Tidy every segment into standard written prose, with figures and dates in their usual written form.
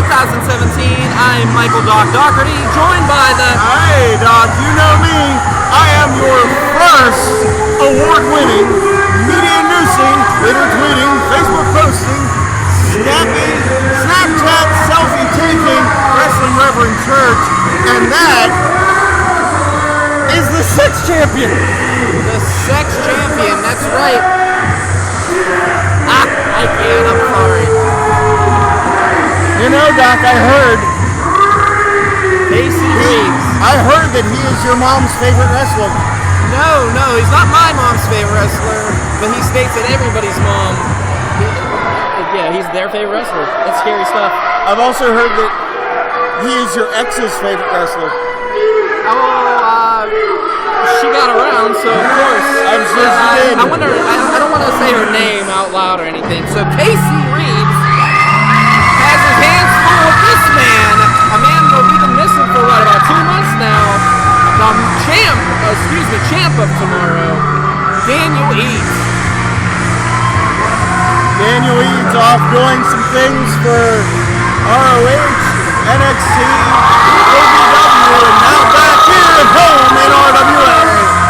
2017. I'm Michael Doc Doherty, joined by the... Hey, Doc, you know me. I am your first award-winning, media-inducing, Twitter-tweeting, Facebook posting, snapping, Snapchat selfie-taking wrestling reverend church, and that is the sex champion. The sex champion, that's right. I can't, I'm sorry. You know, Doc, I heard Reeves. I heard that he is your mom's favorite wrestler. No, he's not my mom's favorite wrestler, but he states that everybody's mom. He's their favorite wrestler. That's scary stuff. I've also heard that he is your ex's favorite wrestler. She got around, so of course. I'm sure she did. I wonder, I don't want to say her name out loud or anything. So Casey Reeves has his hands full with this man. A man that we've been missing for about 2 months now. The champ of tomorrow, Daniel Eads. Daniel Eads off doing some things for ROH, NXT, AEW, and now back here at home in RWA.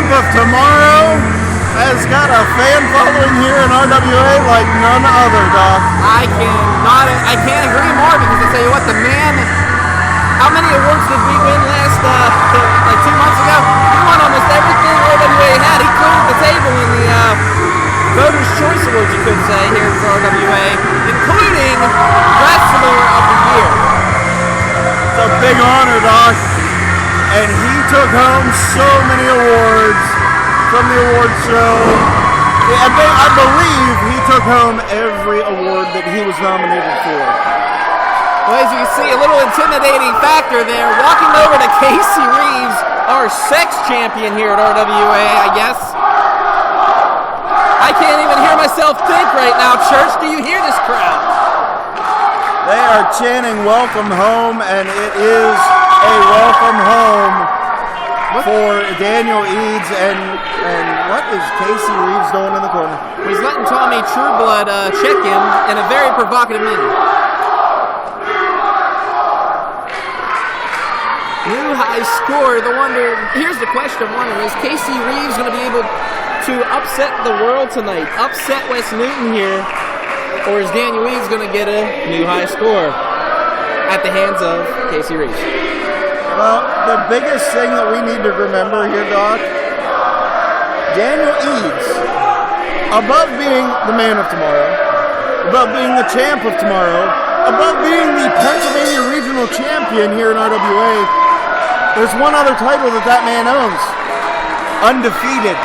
Of tomorrow has got a fan following here in RWA like none other, Doc. I can't agree more, because I tell you what, the man, how many awards did we win last, like 2 months ago? He won almost everything RWA had. He cleared the table in the Voters' Choice Awards, you could say, here at RWA, including Wrestler of the Year. It's a big honor, Doc. And he took home so many awards from the award show. I believe he took home every award that he was nominated for. Well, as you can see, a little intimidating factor there. Walking over to Casey Reeves, our sex champion here at RWA, I guess. I can't even hear myself think right now, church. Do you hear this crowd? They are chanting "Welcome Home," and it is a welcome home for Daniel Eads. And what is Casey Reeves doing in the corner? He's letting Tommy Trueblood check him in a very provocative manner. New high score. Here's the question I'm wondering: is Casey Reeves going to be able to upset the world tonight? Upset West Newton here? Or is Daniel Eads going to get a new high score at the hands of Casey Reeves? Well, the biggest thing that we need to remember here, Doc, Daniel Eads, above being the man of tomorrow, above being the champ of tomorrow, above being the Pennsylvania Regional Champion here in RWA, there's one other title that man owns. Undefeated.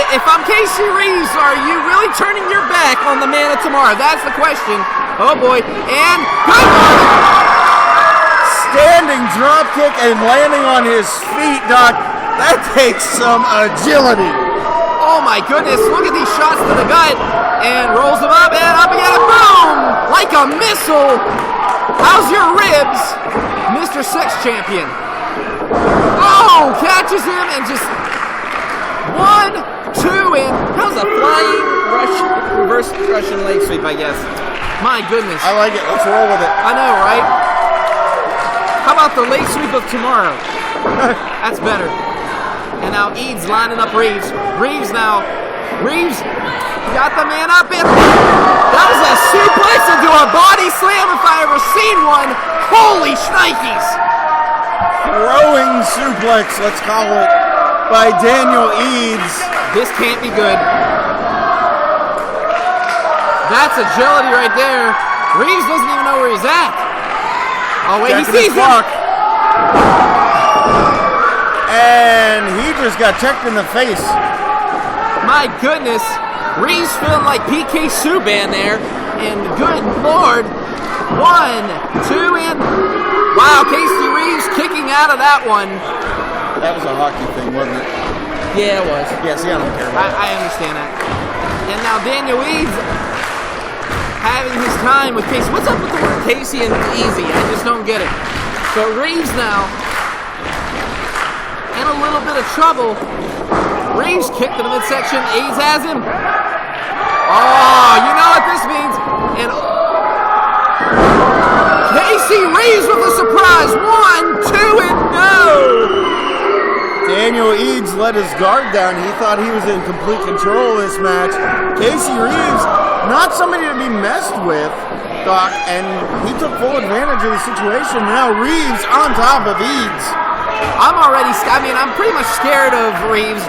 If I'm Casey Reeves, are you really turning your back on the man of tomorrow? That's the question. Oh boy. And good morning. Standing drop kick and landing on his feet, Doc. That takes some agility. Oh my goodness. Look at these shots to the gut. And rolls him up and up again. Boom! Like a missile. How's your ribs, Mr. Sex Champion? Oh, catches him and just 1, 2, and how's a flying reverse Russian leg sweep, I guess. My goodness. I like it. Let's roll with it. I know, right? How about the leg sweep of tomorrow? That's better. And now Eads lining up Reeves. Reeves got the man up, and that was a suplex into a body slam if I ever seen one. Holy shnikes. Throwing suplex, let's call it, by Daniel Eads. This can't be good. That's agility right there. Reeves doesn't even know where he's at. Oh wait, he sees him. And he just got checked in the face. My goodness. Reeves feeling like PK Subban there. And good Lord. 1, 2, and wow, Casey Reeves kicking out of that one. That was a hockey thing, wasn't it? Yeah, it was. Yeah, see, I don't care about I understand that. And now Daniel Eads having his time with Casey. What's up with the word Casey and Easy? I just don't get it. So Reeves now in a little bit of trouble. Reeves kicked to the midsection. Eads has him. Oh, you know what this means. And Casey Reeves with a surprise. 1, 2, and no. Daniel Eads let his guard down. He thought he was in complete control of this match. Casey Reeves, not somebody to be messed with, Doc, and he took full advantage of the situation. Now Reeves on top of Eads. I'm pretty much scared of Reeves.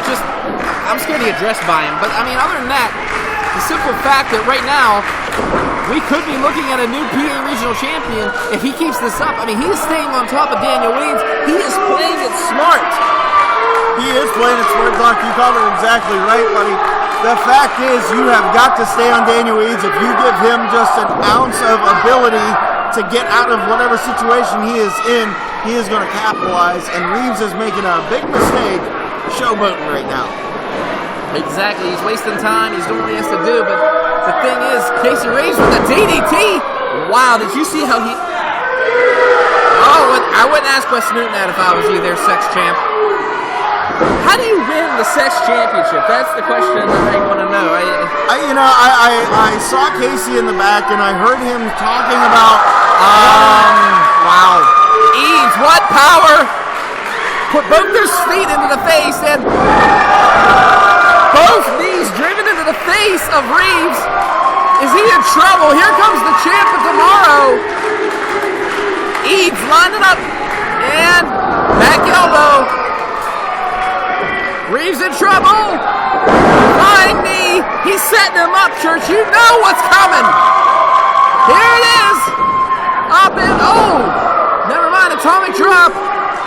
I'm scared to get dressed by him. But, other than that, the simple fact that right now, we could be looking at a new PA regional champion if he keeps this up. He is staying on top of Daniel Eads. He is playing it smart. He is playing it smart, Doc. You called it exactly right, buddy. The fact is, you have got to stay on Daniel Eads. If you give him just an ounce of ability to get out of whatever situation he is in, he is going to capitalize. And Reeves is making a big mistake showboating right now. Exactly. He's wasting time. He's doing what he has to do. But the thing is, Casey Reeves with a DDT. Wow, did you see how he... I wouldn't ask Wes Newton that if I was you, their sex champ. How do you win the sex championship? That's the question that I want to know. I saw Casey in the back, and I heard him talking about... Wow. Eads, what power! Put both their feet into the face, and both knees driven into the face of Reeves. Is he in trouble? Here comes the champ of tomorrow. Eads lined it up, and back elbow. Reeves in trouble. Flying knee. He's setting him up, Church. You know what's coming. Here it is. Up and never mind. Atomic drop.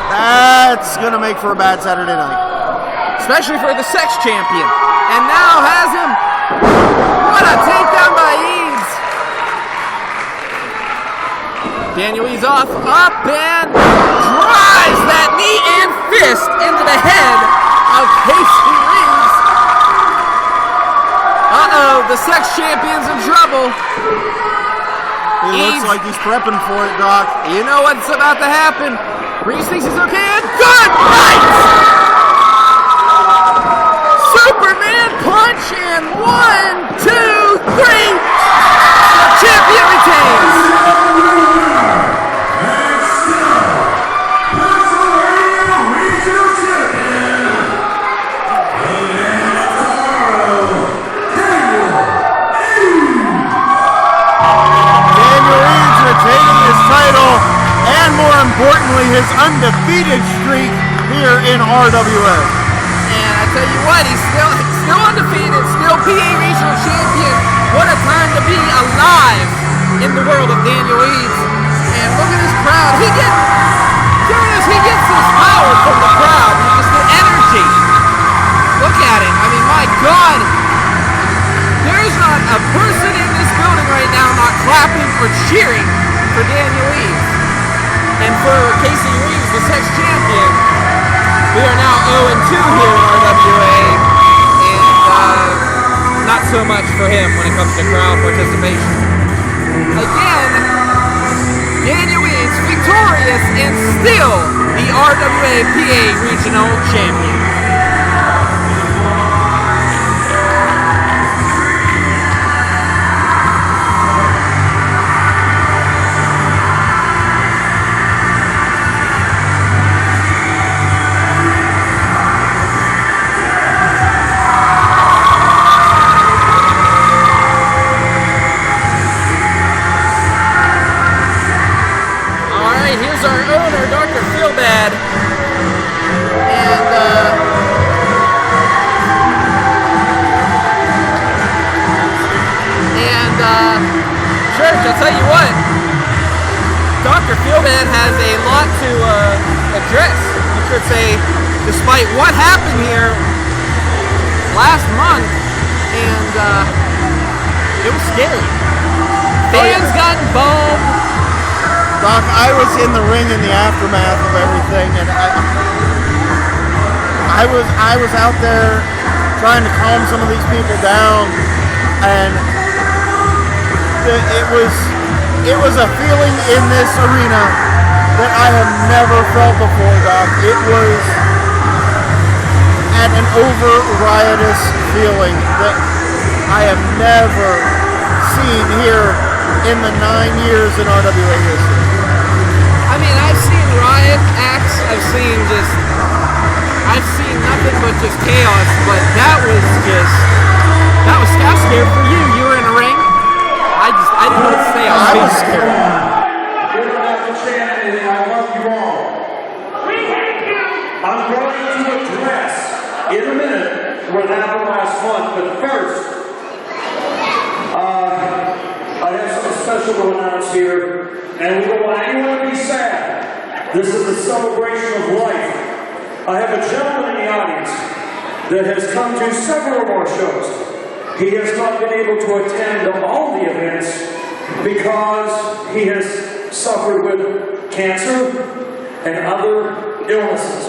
That's going to make for a bad Saturday night. Especially for the sex champion. And now has him. What a takedown by Eads. Daniel Eads off. Up and drives that knee and fist into the head of Casey Reeves. The sex champion's in trouble. He looks like he's prepping for it, Doc. You know what's about to happen. Reeves thinks he's okay, and good night! Superman punch, and 1, 2, 3. The champion retains. Title, and more importantly, his undefeated streak here in RWA. And I tell you what, he's still undefeated, still PA Regional Champion. What a time to be alive in the world of Daniel Eads. And look at this crowd. He gets his power from the crowd. Just the energy. Look at it. My God. There's not a person in this building right now not clapping or cheering for Daniel Eads. And for Casey Reeves, the sex champion, we are now 0-2 here in RWA, and not so much for him when it comes to crowd participation. Again, Daniel Eads victorious and still the RWA PA Regional Champion. I'll tell you what, Dr. Fieldman has a lot to address. You could say, despite what happened here last month, and it was scary. Fans got involved. Doc, I was in the ring in the aftermath of everything, and I was out there trying to calm some of these people down, and it was a feeling in this arena that I have never felt before, Doc. It was an over riotous feeling that I have never seen here in the 9 years in RWA history. I mean, I've seen riot acts, I've seen nothing but just chaos, but that was scared for you. You were in a ring. I didn't know what to say. I was scared. You don't have to say anything. I love you all. We hate you. I'm going to address in a minute what happened last month, but first, I have something special to announce here, and we don't want anyone to be sad. This is a celebration of life. I have a gentleman in the audience that has come to several of our shows. He has not been able to attend all the events because he has suffered with cancer and other illnesses.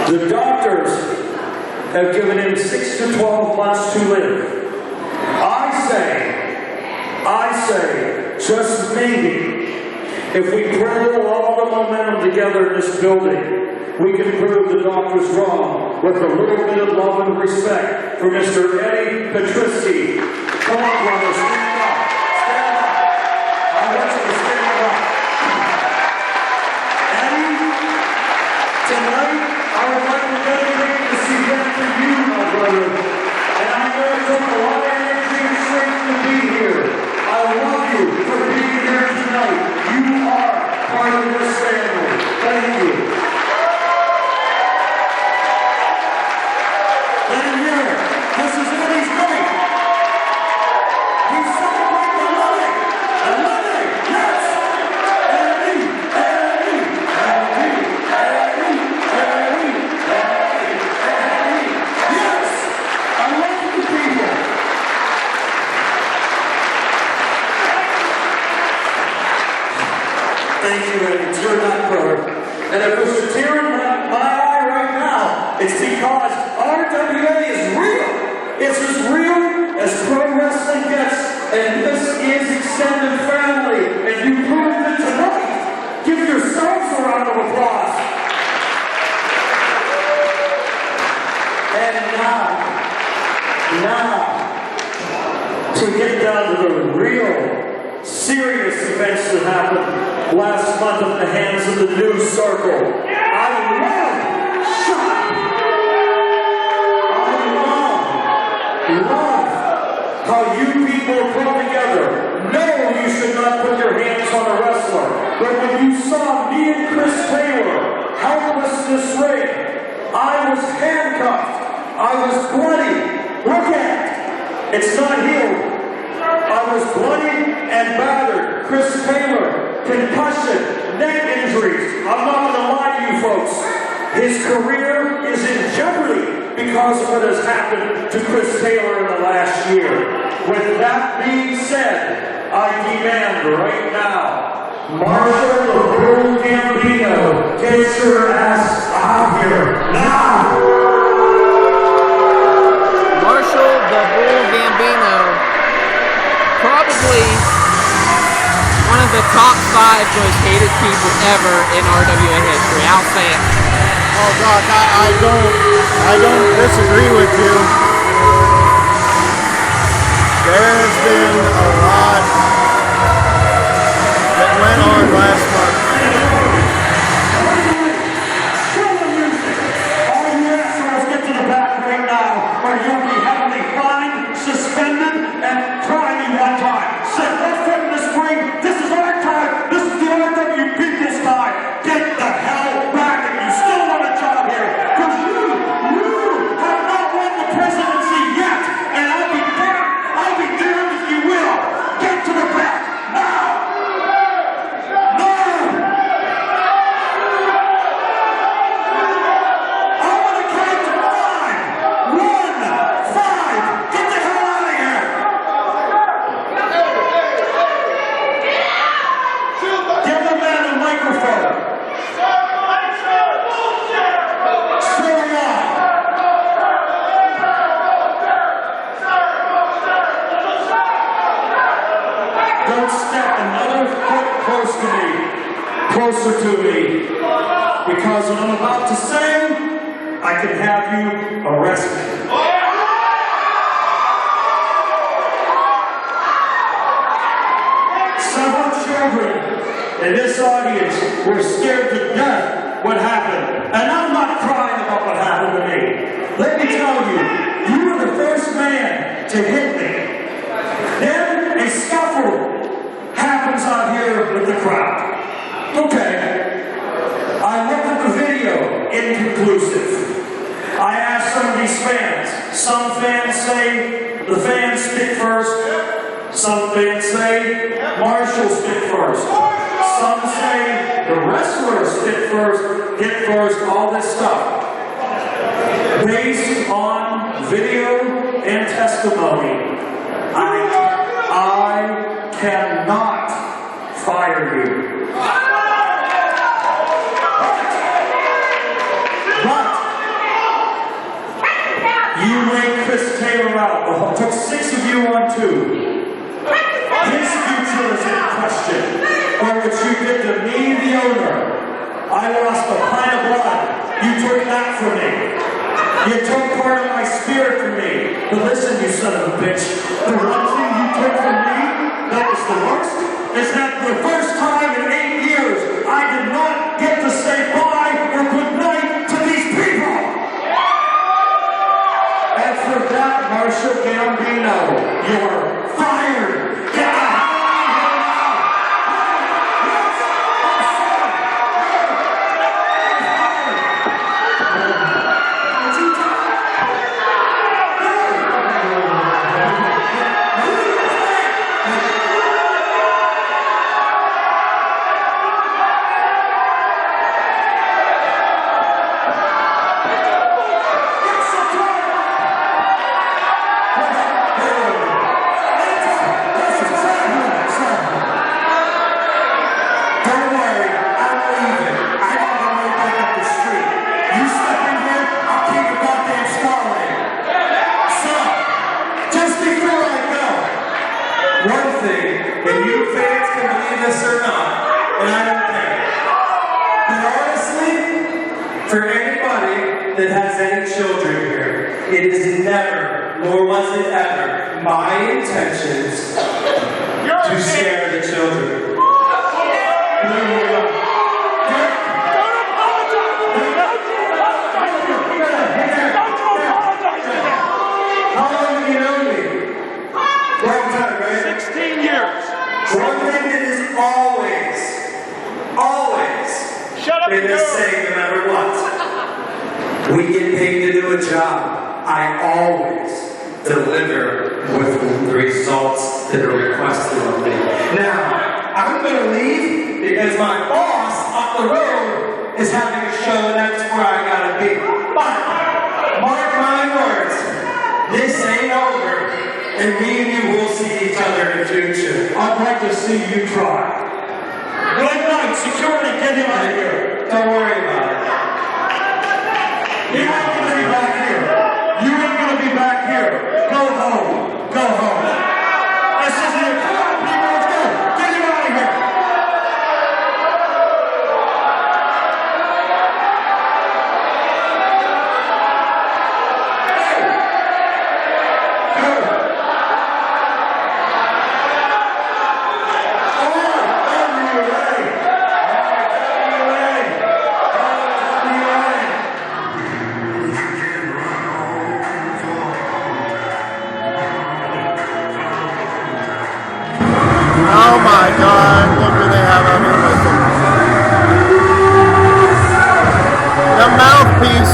The doctors have given him 6 to 12 months to live. I say, just maybe, if we pull all the momentum together in this building, we can prove the doctors wrong with a little bit of love and respect for Mr. Eddie Patrisky. Come on, brothers, stand up. Stand up. I want you to stand up. Eddie, tonight I would like to dedicate this event to you, my brother. And I know it took a lot of energy and strength to be here. I love you for being here tonight. You are part of this family. Thank you. This is Eddie's night. He's celebrating the living. The living, yes. Eddie, Eddie, Eddie, Eddie, Eddie, Eddie, Eddie. Yes. I love you people. Thank you, Eddie. You're not brother. And if there's a tear in my eye right now, it's because RWA is real. It's as real as pro wrestling gets, and this is extended family, and you proved it tonight. Give yourselves a round of applause. And now, to get down to the real, serious events that happened last month at the hands of the News Circle. I love how you people come together. No, you should not put your hands on a wrestler. But when you saw me and Chris Taylor helpless in this ring, I was handcuffed. I was bloody. Look at it. It's not healed. I was bloody and battered. Chris Taylor, concussion, neck injuries. I'm not going to lie to you folks. His career is in jeopardy because of what has happened to Chris Taylor in the last year. With that being said, I demand right now, Marshall the Bull Gambino, get your ass out here now! Marshall the Bull Gambino, probably one of the top 5 most hated people ever in RWA history. I'll say it. Oh, Doc, I don't disagree with you. There's been a lot that went on last month. All you assholes get to the back right now, or you'll be heavily fined, suspended, and try me one time. Set one foot in this ring. This is our time. This is the RW people's time. Get the hell back, and you still want a job here, because you have not won the prison closer to me, because what I'm about to say, I can have you arrested. Several children in this audience were scared to death what happened. And I'm not crying about what happened to me. Let me tell you, you were the first man to hit me. Then a scuffle happens out here with the crowd. Okay. I looked at the video, inconclusive. I asked some of these fans. Some fans say the fans spit first. Some fans say Marshall spit first. Some say the wrestlers spit first, hit first, all this stuff. Based on video and testimony, I cannot fire you. But you laid Chris Taylor out. It took 6 of you on 2. His future is in question. Or what you did to me, the owner. I lost a pint of blood. You took that from me. You took part of my spirit from me. But listen, you son of a bitch. The one thing you took from me that was the worst is that for the first time in 8 years, I did not get to say bye or good night to these people. And for that, Marshall Gambino, you're fired. Get out.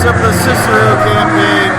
Of the Cicero campaign.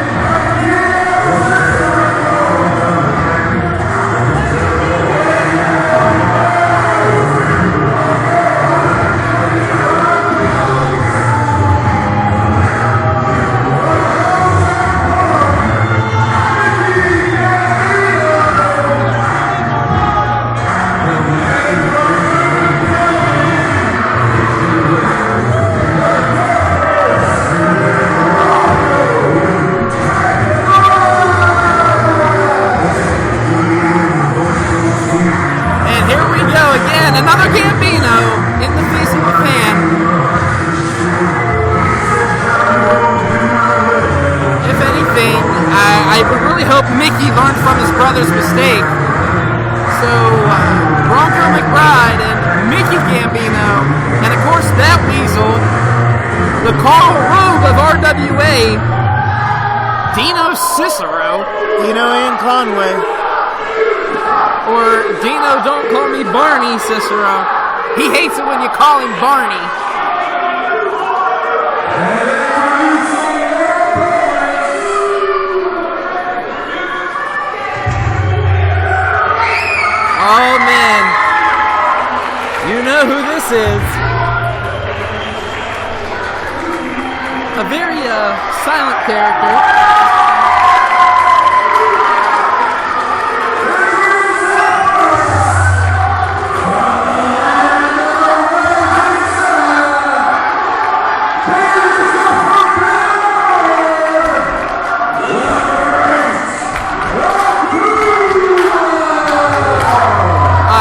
Mickey learned from his brother's mistake. So, Bronco McBride and Mickey Gambino, and of course that weasel, the Carl Rogue of RWA, Dino Cicero. Dino and Conway. Or Dino, don't call me Barney, Cicero. He hates it when you call him Barney. Oh man, you know who this is. A very silent character.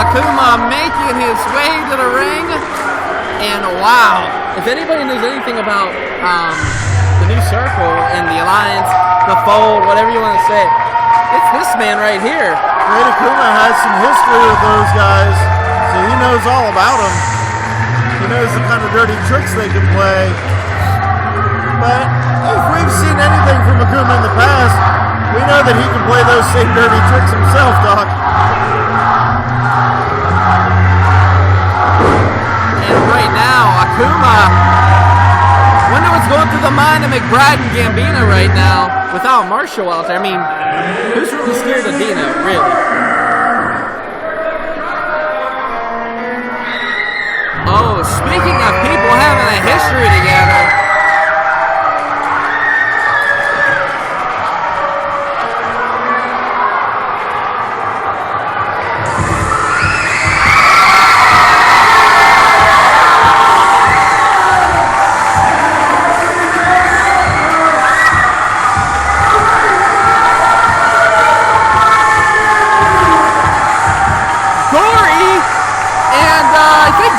Akuma making his way to the ring, and wow, if anybody knows anything about the new circle and the alliance, the fold, whatever you want to say, it's this man right here. Great Akuma has some history with those guys, so he knows all about them. He knows the kind of dirty tricks they can play. But if we've seen anything from Akuma in the past, we know that he can play those same dirty tricks himself, Doc. Right now, Akuma, wonder what's going through the mind of McBride and Gambino right now without Marshall out there. I mean, who's really scared of Dino, really? Oh, speaking of people having a history together,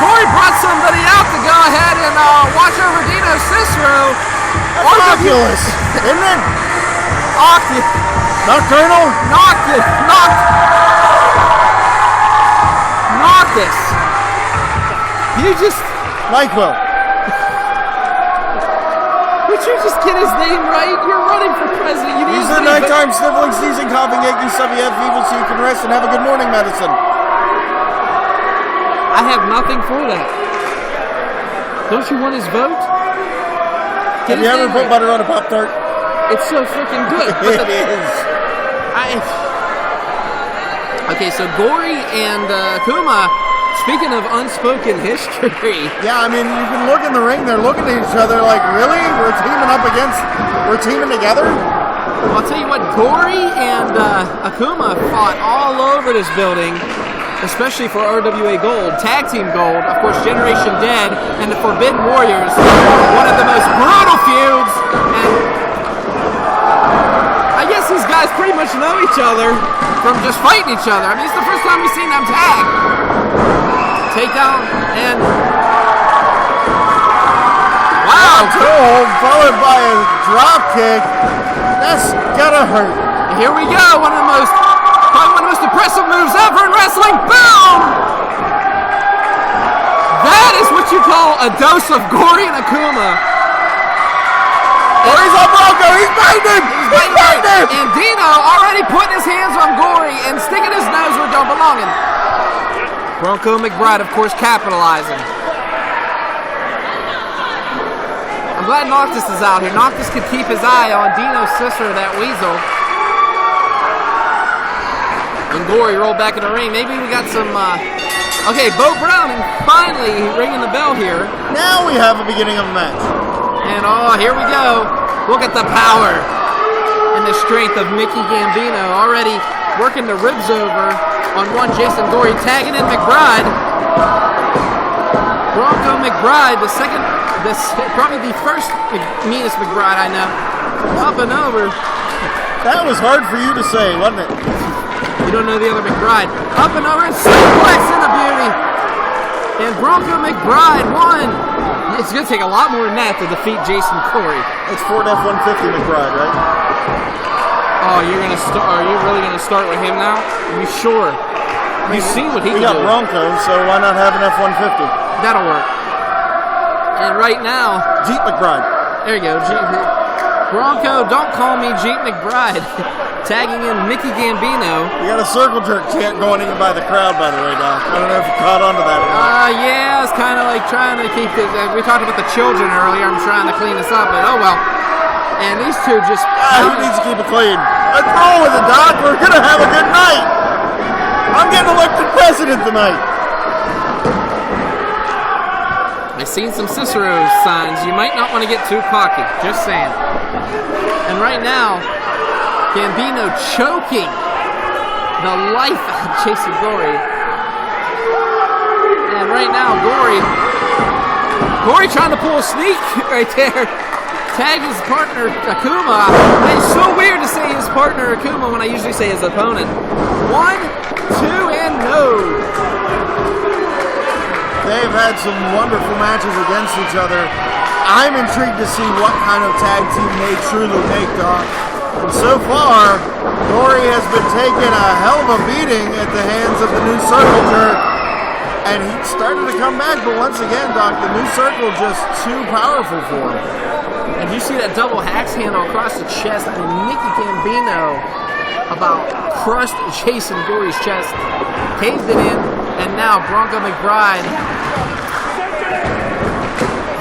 Gory brought somebody out to go ahead and watch over Dino Cicero. Oculus, isn't it? Nocturnal? Noctus. You just... Lyco. Would you just get his name right? You're running for president. You Use the nighttime sniffling, sneezing, coughing, aching, stubby head fever so you can rest and have a good morning medicine. I have nothing for that. Don't you want his vote? Have you ever put butter on a Pop-Tart? It's so freaking good. It is. Okay, so Gory and Akuma, speaking of unspoken history. Yeah, I mean, you can look in the ring, they're looking at each other like, really? We're teaming together? Well, I'll tell you what, Gory and Akuma fought all over this building, especially for RWA Gold, Tag Team Gold, of course, Generation Dead, and the Forbidden Warriors, one of the most brutal feuds, and I guess these guys pretty much know each other from just fighting each other. I mean, it's the first time we've seen them tag. Takedown, and wow! Toe followed by a drop kick. That's gotta hurt. And here we go, probably one of the most impressive moves ever in wrestling. Boom! That is what you call a dose of Gory and Akuma. Gory's on Bronco. He's biting. And Dino already putting his hands on Gory and sticking his nose where it don't belong. Bronco McBride, of course, capitalizing. I'm glad Noctus is out here. Noctus could keep his eye on Dino Cicero, that weasel. And Gory rolled back in the ring. Maybe we got some... Okay, Bo Brown finally ringing the bell here. Now we have a beginning of a match. And here we go. Look at the power and the strength of Mickey Gambino. Already working the ribs over on one Jason Gory. Tagging in McBride. Bronco McBride, probably the first meanest McBride I know. Up and over. That was hard for you to say, wasn't it? You don't know the other McBride. Up and over and suplex in the beauty. And Bronco McBride won. It's going to take a lot more than that to defeat Jason Gory. It's Ford F-150 McBride, right? Oh, you're gonna start? Are you really gonna start with him now? Are you sure? You see what he can do. We got Bronco, so why not have an F-150? That'll work. And right now, Jeep McBride. There you go, Bronco. Don't call me Jeep McBride. Tagging in Mickey Gambino. We got a circle jerk chant going in by the crowd, by the way, Doc. I don't know if you caught on to that or not. Yeah, it's kind of like trying to keep it. We talked about the children earlier. I'm trying to clean this up, but oh well. And these two just. Who needs to keep it clean? Let's roll with it, Doc. We're gonna have a good night. I'm getting elected president tonight. I've seen some Cicero signs. You might not want to get too cocky. Just saying. And right now, Gambino choking the life out of Jessie Gory. And right now, Gory trying to pull a sneak right there. Tag his partner, Akuma. It's so weird to say his partner, Akuma, when I usually say his opponent. 1, 2, and no. They've had some wonderful matches against each other. I'm intrigued to see what kind of tag team they truly make, Doc. And so far, Gory has been taking a hell of a beating at the hands of the new circle jerk. And he started to come back, but once again, Doc, the new circle just too powerful for him. And you see that double axe handle across the chest. I mean, Mickey Gambino about crushed Jason Gory's chest, caved it in, and now Bronco McBride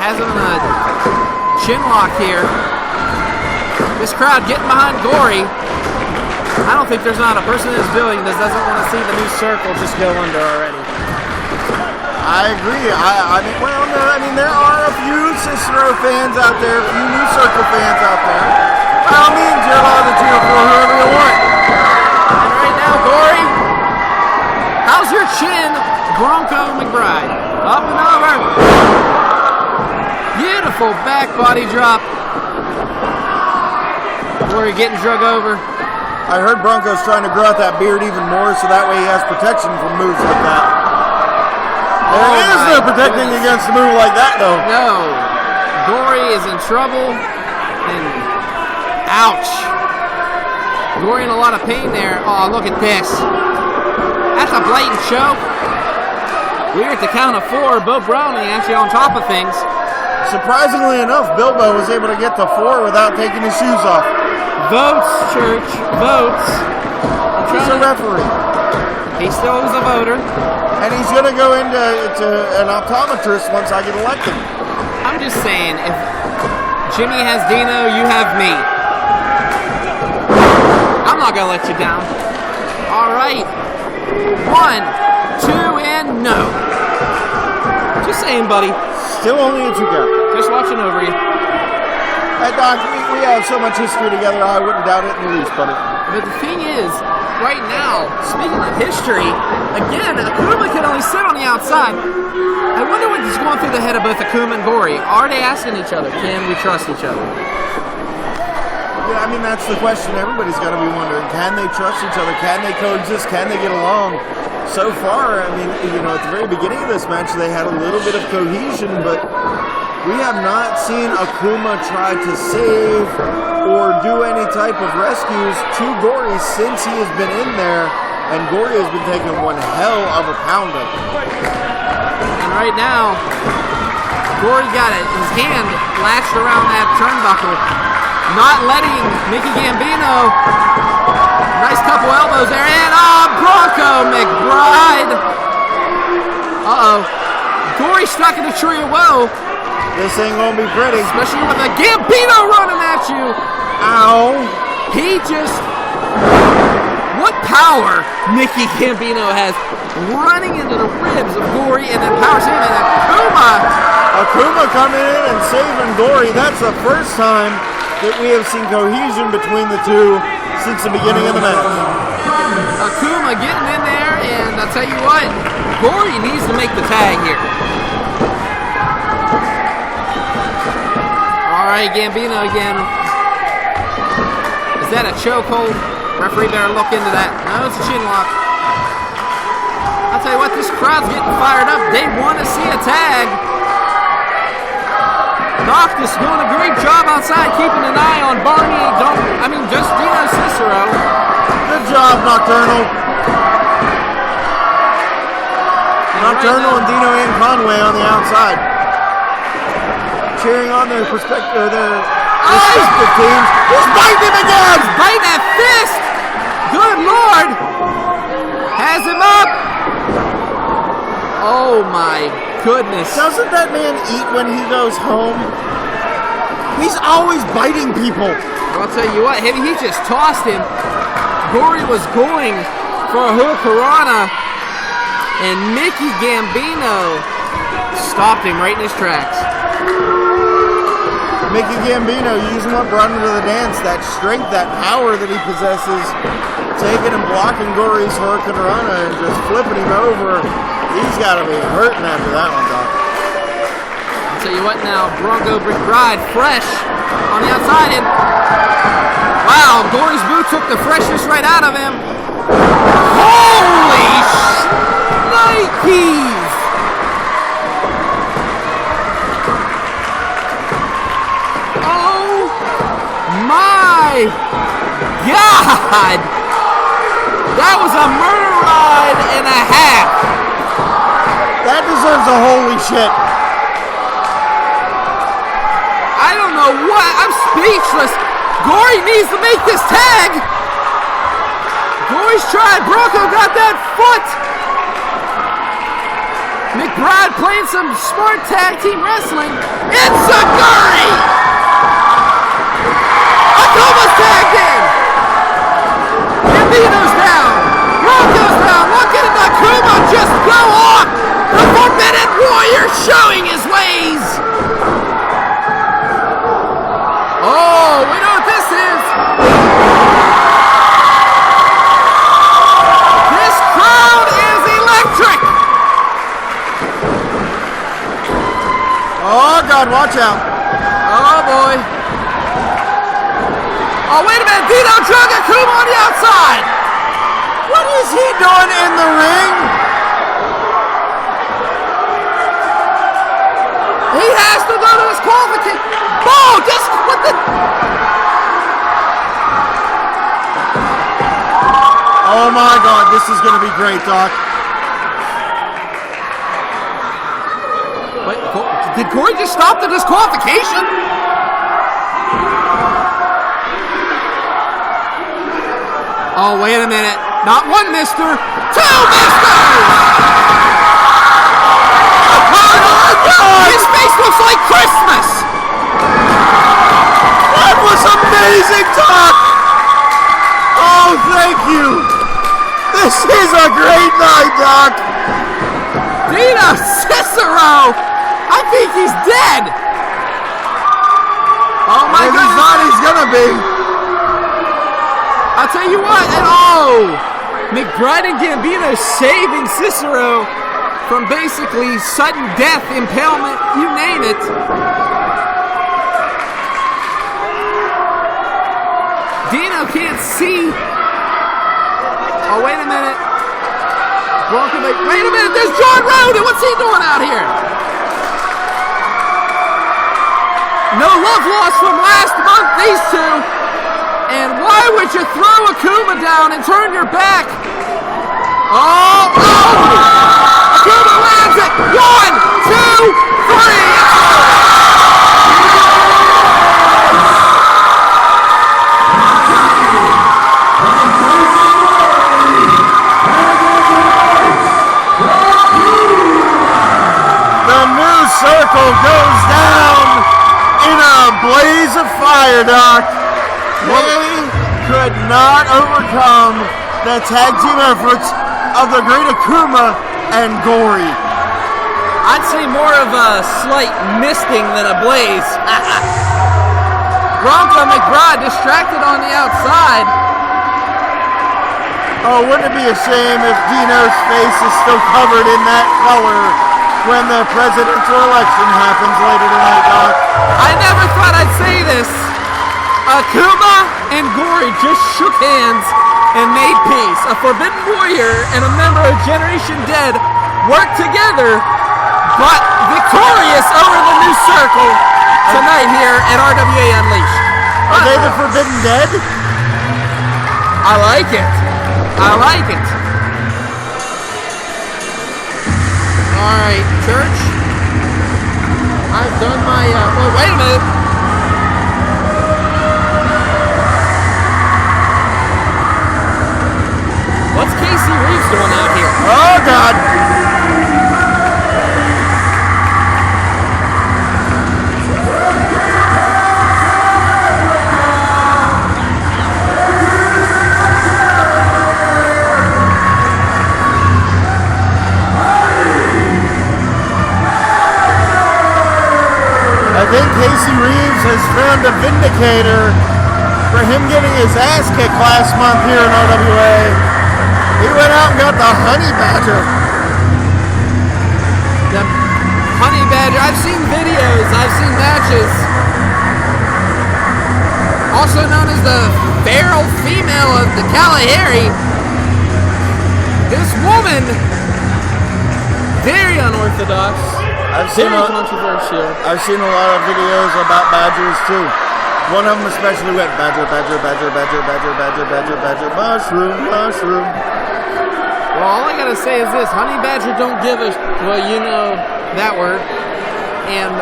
has him in a chin lock here. This crowd getting behind Gory. I don't think there's not a person in this building that doesn't want to see the new circle just go under already. I agree. I mean, there are a few Cicero fans out there, a few new circle fans out there. By all means, you're allowed to cheer for whoever you want. And right now, Gory, how's your chin, Bronco McBride? Up and over. Beautiful back body drop. Gory getting drug over. I heard Bronco's trying to grow out that beard even more so that way he has protection from moves like that. There is no protecting against a move like that, though. No. Gory is in trouble. And ouch. Gory in a lot of pain there. Oh, look at this. That's a blatant choke. We're at the count of 4. Bo Browning actually on top of things. Surprisingly enough, Bilbo was able to get to 4 without taking his shoes off. Votes, church. Votes. He's a referee. He still is a voter. And he's going to go into an optometrist once I get elected. I'm just saying, if Jimmy has Dino, you have me. I'm not going to let you down. All right. 1, 2, and no. Just saying, buddy. Still only a 2 count. Just watching over you. Hey, Doc, we have so much history together, I wouldn't doubt it in the least, buddy. But the thing is, right now, speaking of history, again, Akuma can only sit on the outside. I wonder what is going through the head of both Akuma and Gory. Are they asking each other, can we trust each other? Yeah, I mean, that's the question everybody's got to be wondering. Can they trust each other? Can they coexist? Can they get along? So far, I mean, at the very beginning of this match, they had a little bit of cohesion, but we have not seen Akuma try to save or do any type of rescues to Gory since he has been in there, and Gory has been taking one hell of a pounding. And right now, Gory got it, his hand latched around that turnbuckle, not letting Mickey Gambino. Nice couple elbows there, and Bronco McBride. Gory stuck in the tree of woe. This ain't gonna be pretty. Especially with a Gambino running at you. Ow. He just... What power Mickey Gambino has running into the ribs of Gory and then power saving Akuma. Akuma coming in and saving Gory. That's the first time that we have seen cohesion between the two since the beginning of the match. Akuma getting in there, and I'll tell you what, Gory needs to make the tag here. Alright, Gambino again. Is that a chokehold? Referee better look into that. No, it's a chin lock. I'll tell you what, this crowd's getting fired up. They want to see a tag. Noctus doing a great job outside, keeping an eye on just Dino Cicero. Good job, Nocturnal. Nocturnal and Dino and Conway on the outside. Cheering on their respective teams. He's biting him again! He's biting that fist! Good Lord! Has him up! Oh my goodness. Doesn't that man eat when he goes home? He's always biting people. I'll tell you what, he just tossed him. Gory was going for a hurricanrana, and Mickey Gambino stopped him right in his tracks. Mickey Gambino using what brought him to the dance, that strength, that power that he possesses, taking and blocking Gory's hurricanrana and just flipping him over. He's got to be hurting after that one, Doc. I'll tell you what now, Bronco McBride fresh on the outside, and wow, Gory's boot took the freshness right out of him. Holy Nikes! Oh my God! That was a murder ride and a half. That deserves a holy shit. I don't know what. I'm speechless. Gory needs to make this tag. Gory's tried. Bronco got that foot. McBride playing some smart tag team wrestling. It's a Gory. Akuma's tagged in. Gambino's down. Bronco's down. Look at Akuma just go off. The Forbidden Warrior showing his ways. Oh, we know what this is. This crowd is electric. Oh, God, watch out. Oh, boy. Oh, wait a minute. Dino drug Akuma on the outside. What is he doing in the ring? He has to go to his qualification. Oh, just what the... Oh my God, this is going to be great, Doc. Wait, did Gory just stop the disqualification? Oh, wait a minute. Not one mister, two misters! His face looks like Christmas! That was amazing, Doc! Oh, thank you! This is a great night, Doc! Dino Cicero! I think he's dead! Oh my If goodness! he's not, he's gonna be. I'll tell you what, and oh! McBride and Gambino saving Cicero from basically sudden death, impalement, you name it. Dino can't see. Oh, wait a minute. Bronco, wait a minute, there's John Rhoden. What's he doing out here? No love lost from last month, these two. And why would you throw Akuma down and turn your back? Oh! Akuma lands it! 1, 2, 3! The new circle goes down in a blaze of fire, Doc. They could not overcome the tag team efforts of the great Akuma and Gory. I'd say more of a slight misting than a blaze. Bronco McBride distracted on the outside. Oh, wouldn't it be a shame if Dino's face is still covered in that color when the presidential election happens later tonight, Doc? I never thought I'd say this. Akuma and Gory just shook hands and made peace. A Forbidden Warrior and a member of Generation Dead worked together, but victorious over the New Circle. tonight here at RWA Unleashed. Are they the Forbidden Dead? I like it. I like it. All right, Church. I've done my. Well, wait a minute. What's Casey Reeves doing out here? Oh God! I think Casey Reeves has found a vindicator for him getting his ass kicked last month here in RWA. He went out and got the honey badger. The honey badger. I've seen videos. I've seen matches. Also known as the feral female of the Kalahari. This woman, very unorthodox. Very controversial. I've seen a lot of videos about badgers too. One of them especially went badger, badger, badger, badger, badger, badger, badger, badger, mushroom, mushroom. Well, all I gotta say is this: honey badger don't give a well, you know that word. And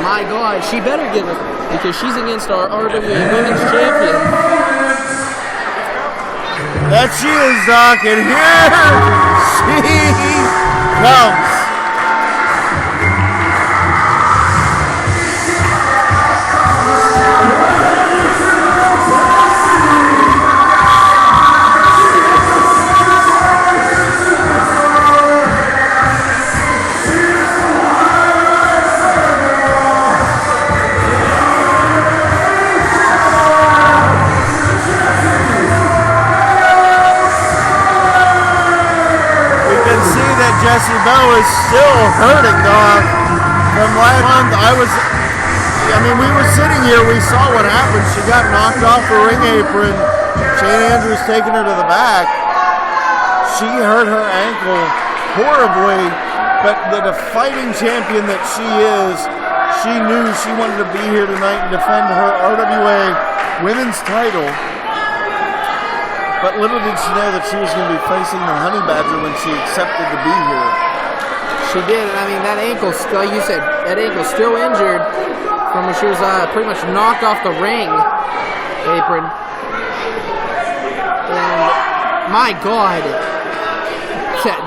my God, she better give it because she's against our RWA Women's Champion. That she is, Doc, and here she comes. Jessie Belle is still hurting, Doc. From last month, we were sitting here, we saw what happened. She got knocked off the ring apron. Shane Andrews taking her to the back. She hurt her ankle horribly, but the fighting champion that she is, she knew she wanted to be here tonight and defend her RWA women's title. But little did she know that she was going to be facing the honey badger when she accepted to be here. She did. I mean, that ankle still, you said, that ankle's still injured from when she was pretty much knocked off the ring apron. And my God,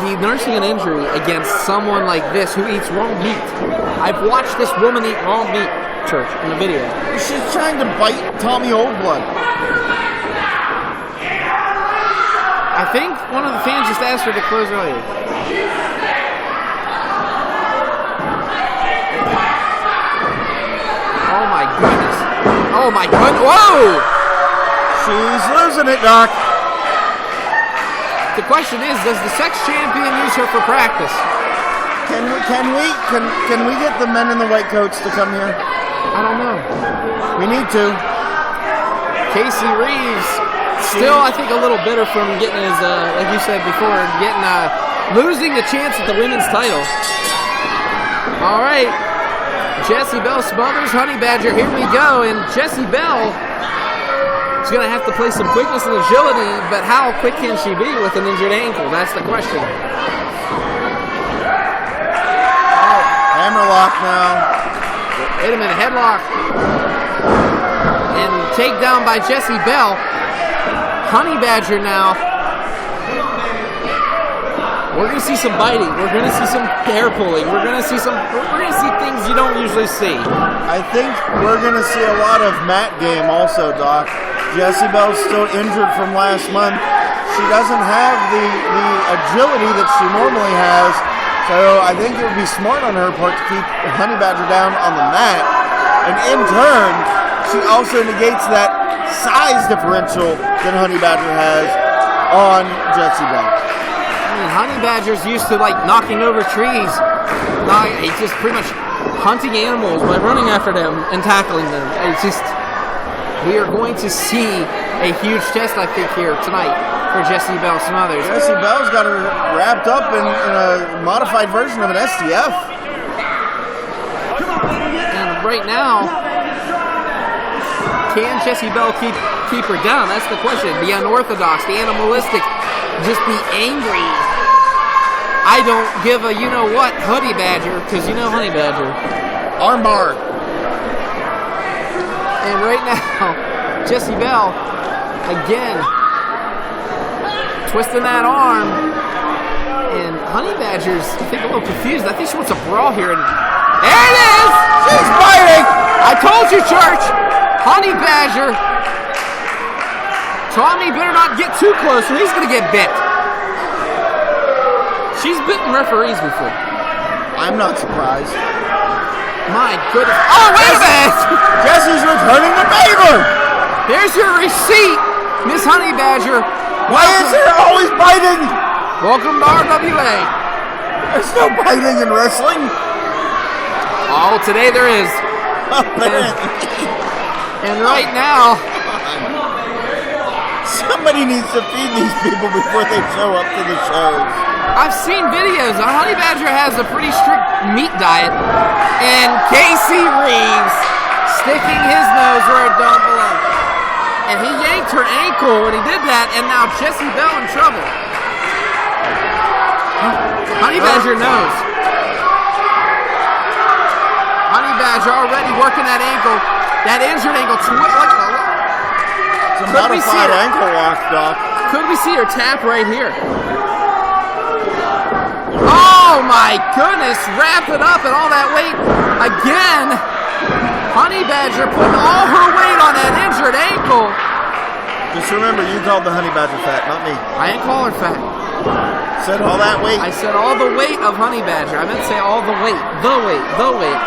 the nursing an injury against someone like this who eats raw meat. I've watched this woman eat raw meat, Church, in the video. She's trying to bite Tommy Oldblood. I think one of the fans just asked her to close earlier. Oh my goodness. Oh my goodness. Whoa! She's losing it, Doc. The question is, does the sex champion use her for practice? Can we get the men in the white coats to come here? I don't know. We need to. Casey Reeves. Still, I think a little bitter from getting his, like you said before, losing the chance at the women's title. All right, Jessie Belle smothers Honey Badger. Here we go, and Jessie Belle is going to have to play some quickness and agility, but how quick can she be with an injured ankle? That's the question. Oh, hammerlock now. Wait a minute, headlock. And takedown by Jessie Belle. Honey Badger now. We're gonna see some biting. We're gonna see some hair pulling. We're gonna see things you don't usually see. I think we're gonna see a lot of mat game also, Doc. Jessie Belle's still injured from last month. She doesn't have the agility that she normally has. So I think it would be smart on her part to keep Honey Badger down on the mat. And in turn, she also negates that size differential that Honey Badger has on Jessie Belle. I mean, Honey Badger's used to knocking over trees. He's just pretty much hunting animals by running after them and tackling them. It's just, we are going to see a huge test, I think, here tonight for Jessie Belle Smothers. Jessie Belle's got her wrapped up in a modified version of an STF. And right now, can Jessie Belle keep her down? That's the question. The unorthodox, the animalistic, just be angry. I don't give a you-know-what Honey Badger, because you know Honey Badger. Armbar. And right now, Jessie Belle, again, twisting that arm. And Honey Badger's, I think, a little confused. I think she wants a brawl here. And there it is! She's biting! I told you, Church! Honey Badger. Tommy better not get too close or he's going to get bit. She's bitten referees before. I'm not surprised. My goodness. Oh, wait a minute! Jessie's returning the favor! There's your receipt, Miss Honey Badger. Why is there always biting? Welcome to RWA. There's no biting in wrestling. Oh, today there is. And right now, somebody needs to feed these people before they show up to the shows. I've seen videos. Honey Badger has a pretty strict meat diet. And Casey Reeves sticking his nose where it don't belong. And he yanked her ankle when he did that, and now Jessie Belle in trouble. Honey Badger knows. Honey Badger already working that ankle. That injured ankle. It's a modified ankle lock, Doc. Could we see her tap right here? Oh my goodness, wrap it up and all that weight. Again, Honey Badger putting all her weight on that injured ankle. Just remember, you called the Honey Badger fat, not me. I ain't call her fat. Said all that weight. I said all the weight of Honey Badger. I meant to say all the weight. The weight.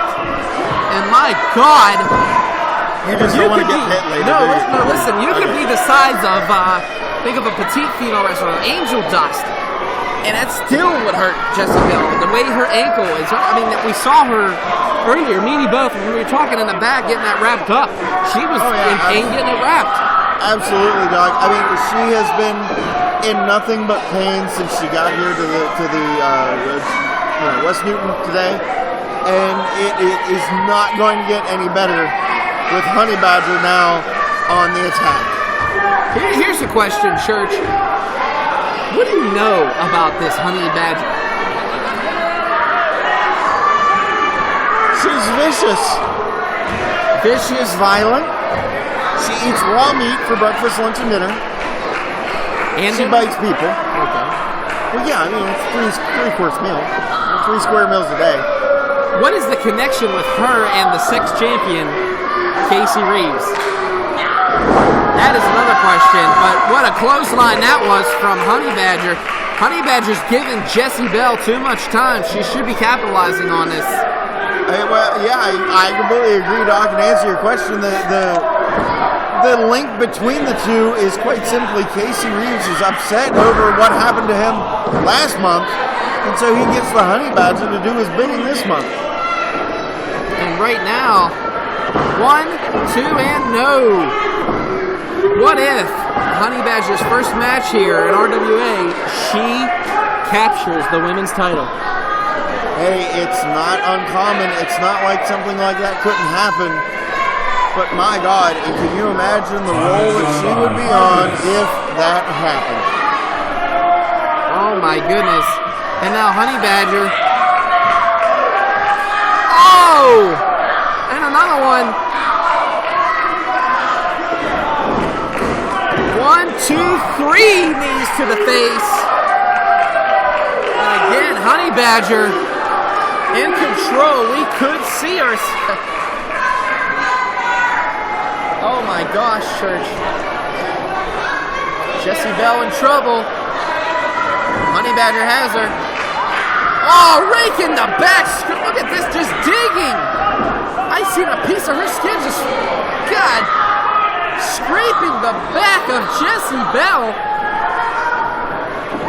And my God. You just don't want to get hit later, No, listen. You could be the size of, think of a petite female wrestler, Angel Dust. And that still would hurt Jessie Belle. The way her ankle is, I mean, we saw her earlier, me and you both, when we were talking in the back, getting that wrapped up. She was in pain getting it wrapped. Absolutely, Doc. I mean, she has been in nothing but pain since she got here to the West Newton today. And it is not going to get any better with Honey Badger now on the attack. Here's a question, Church. What do you know about this Honey Badger? She's vicious. Vicious, violent. She eats raw meat for breakfast, lunch, and dinner. And she bites people. Okay. Well, yeah, I mean, it's three-course meal. 3 square meals a day. What is the connection with her and the sex champion, Casey Reeves? That is another question, but what a clothesline that was from Honey Badger. Honey Badger's giving Jessie Belle too much time. She should be capitalizing on this. I completely agree, Doc. And to answer your question, the link between the two is quite simply Casey Reeves is upset over what happened to him last month, and so he gets the Honey Badger to do his bidding this month. And right now, 1, 2, and no. What if Honey Badger's first match here at RWA, she captures the women's title? Hey, it's not uncommon. It's not like something like that couldn't happen. But my God, can you imagine the role that she would be on if that happened? Oh my goodness. And now Honey Badger. Oh! And another one. 1, 2, 3 knees to the face. And again, Honey Badger in control. We could see her. Oh my gosh, Church. Jessie Belle in trouble. Honey Badger has her. Oh, raking the back. Look at this, just digging. I seen a piece of her skin just, God, scraping the back of Jessie Belle.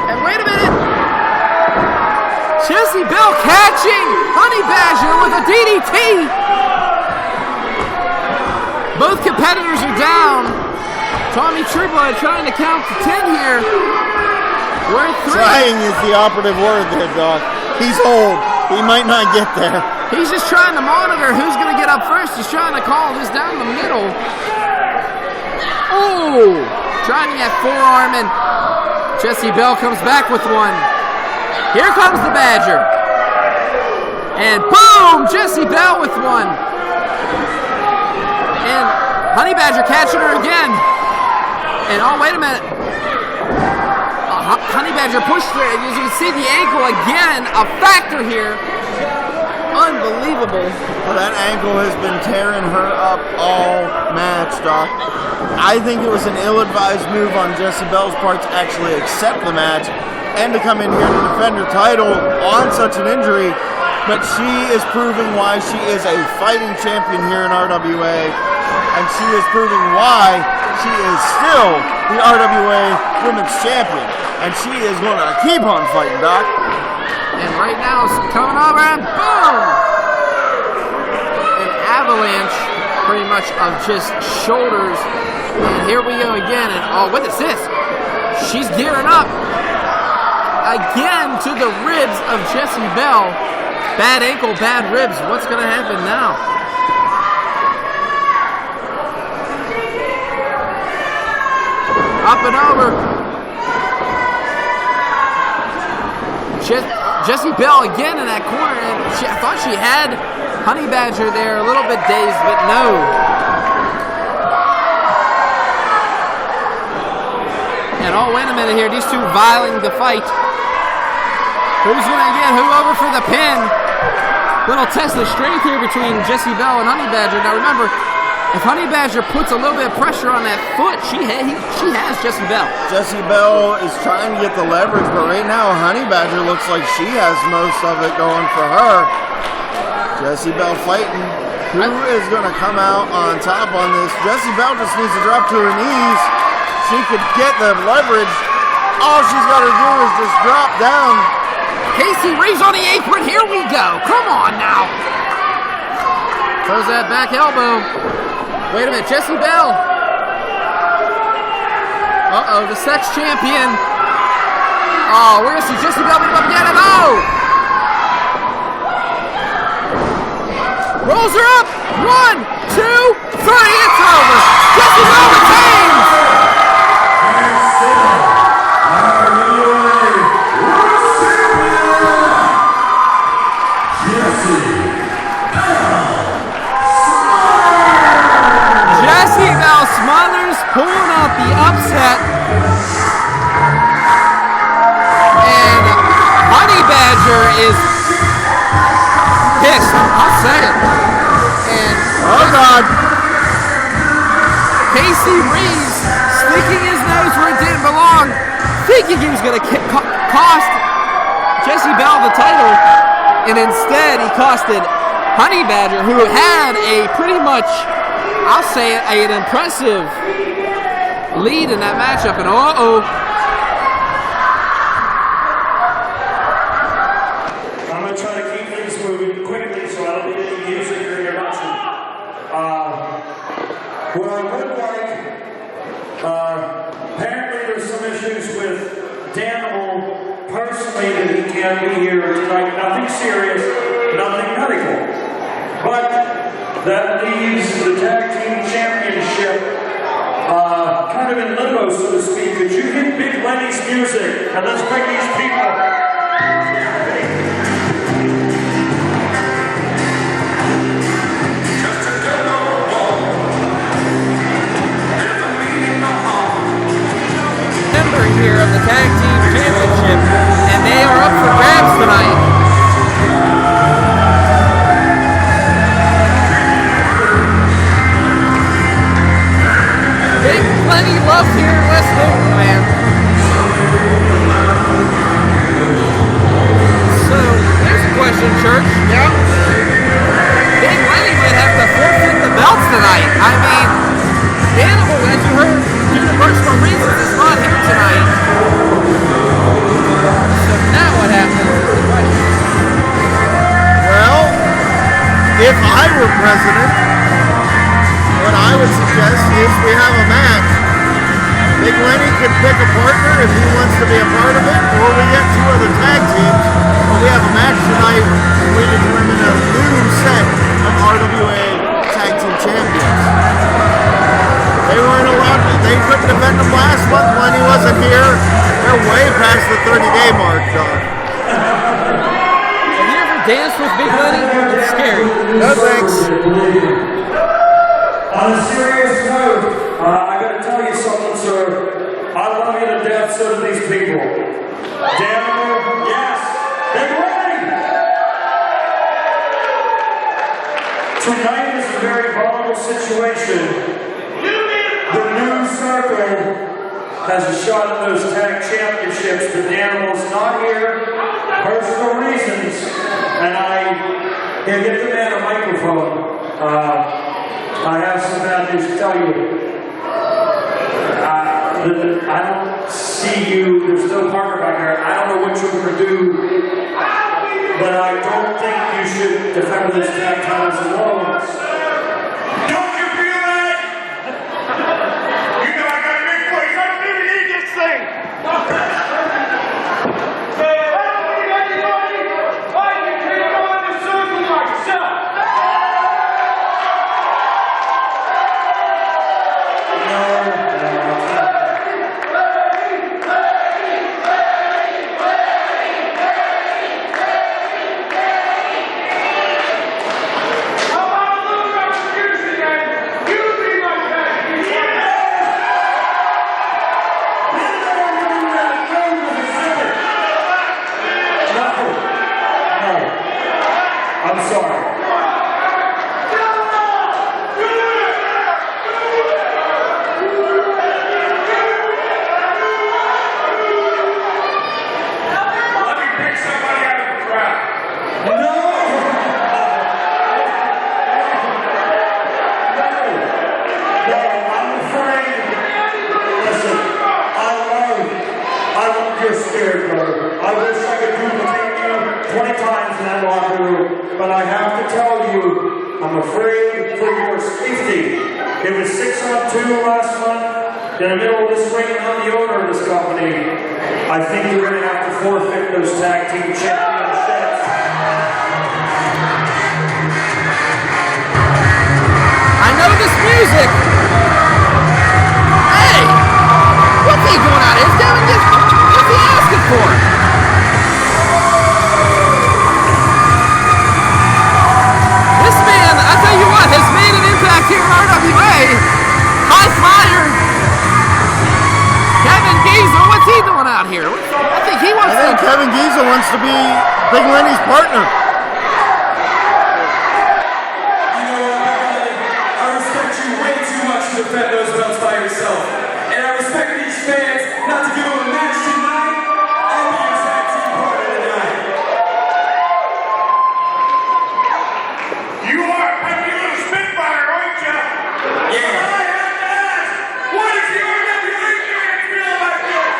And wait a minute. Jessie Belle catching Honey Badger with a DDT. Both competitors are down. Tommy Trueblood trying to count to 10 here. We're at 3. Trying is the operative word there, Doc. He's old. He might not get there. He's just trying to monitor who's going to get up first. He's trying to call this down the middle. Oh! Trying that forearm, and Jessie Belle comes back with one. Here comes the Badger. And boom! Jessie Belle with one. And Honey Badger catching her again. And oh, wait a minute. Honey Badger pushed her. As you can see, the ankle again, a factor here. Unbelievable. Well, that ankle has been tearing her up all match, Doc. I think it was an ill-advised move on Jessie Belle's part to actually accept the match and to come in here to defend her title on such an injury. But she is proving why she is a fighting champion here in RWA, and she is proving why she is still the RWA Women's Champion, and she is going to keep on fighting, Doc. And right now it's coming over and boom! An avalanche pretty much of just shoulders. And here we go again. And oh, what is this? She's gearing up again to the ribs of Jessie Belle. Bad ankle, bad ribs. What's going to happen now? Up and over. Jessie Belle again in that corner. And I thought she had Honey Badger there, a little bit dazed, but no. And oh, wait a minute here. These two vying the fight. Who's going to get who over for the pin? Little test of strength here between Jessie Belle and Honey Badger. Now remember, if Honey Badger puts a little bit of pressure on that foot, she has Jessie Belle. Jessie Belle is trying to get the leverage, but right now Honey Badger looks like she has most of it going for her. Jessie Belle fighting. Who is going to come out on top on this? Jessie Belle just needs to drop to her knees. She could get the leverage. All she's got to do is just drop down. Casey Reeves on the apron. Here we go. Come on now. Throws that back elbow. Wait a minute. Jessie Belle. Uh-oh. The sex champion. Oh, we're going to see Jessie Belle beat up again. And oh! Rolls her up. 1, 2, 3. It's over. Jessie Belle retains. Jessie Belle smothers, pulling out the upset. And Honey Badger is pissed. I'll say it. And oh God, Casey Reeves sticking his nose where it didn't belong, thinking he was going to cost Jessie Belle the title, and instead he costed Honey Badger, who had a pretty much, I'll say it, an impressive lead in that matchup. And uh-oh. I'm going to try to keep things moving quickly so I don't get any music or interruption. What I would like, apparently there's some issues with Daniel personally that he can't be here tonight. Nothing serious, nothing medical. But that leaves the tag team championship kind of in limbo, so to speak. Could you hit Big Lenny's music and let's bring these people. Member here of the tag team championship, and they are up for grabs tonight. Big Lenny love here in West Newton, man. So, here's a question, Church. Yeah? Big Lenny might have to forfeit the belts tonight. I mean, Animal, as you heard, due to personal reasons, is not here tonight. So now what happens? well, if I were president, what I would suggest is we have a match. Big Lenny can pick a partner if he wants to be a part of it, or we get two other tag teams. But we have a match tonight, and we determine a lose of RWA Tag Team Champions. They weren't allowed to, they couldn't defend them last month when he wasn't here. They're way past the 30-day mark, Doc. Have you ever danced with Big Lenny? It's scary. No thanks. On a serious note, I gotta tell you something, sir. I love you to death, so do these people. Damn, yes, Big Lenny! Tonight is a very vulnerable situation. The new circle has a shot at those tag championships. The Animal's not here, personal reasons, and I can get the man a microphone. I have some bad news to tell you. I don't see you. There's no partner back there. I don't know what you're going to do, but I don't think you should defend this tag titles alone. Don't you feel that? You know I got a big place. I'm going to eat this thing. I don't need anybody. I can take on the circle myself. I'm sorry. Let me pick somebody out of the crowd. No! I'm afraid. Listen, I love your spirit, brother. I wish I could duplicate you 20 times in that locker room, but I have to tell you, I'm afraid for your safety. It was 6-on-2 last month. In the middle of this ring, I'm the owner of this company. I think you're going to have to forfeit those tag team championships. I know this music. Hey, what's he going out? Is Devin just, what's he asking for? This man, I tell you what, has made an impact here in RWA. High flyer. Kevin Giza, what's he doing out here? I think he wants I think to. Kevin Giza wants to be Big Lenny's partner. I respect you way too much to defend those belts by yourself. And I respect these fans not to give them a match tonight. I'll be your tag team partner tonight. You are a petty little spitfire, aren't you? Yeah. I have to ask, what does the RWA fans feel like this?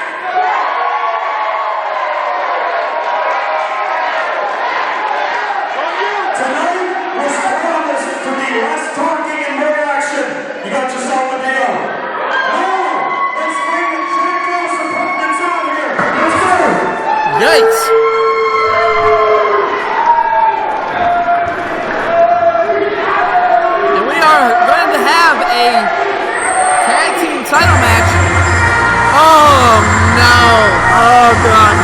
Tonight was promised to be less talking and more action. You got yourself a deal. Now, let's bring the champions and pumpkins out here. Let's go. Yikes. And we are going to have a tag team title match. Oh no. Oh god.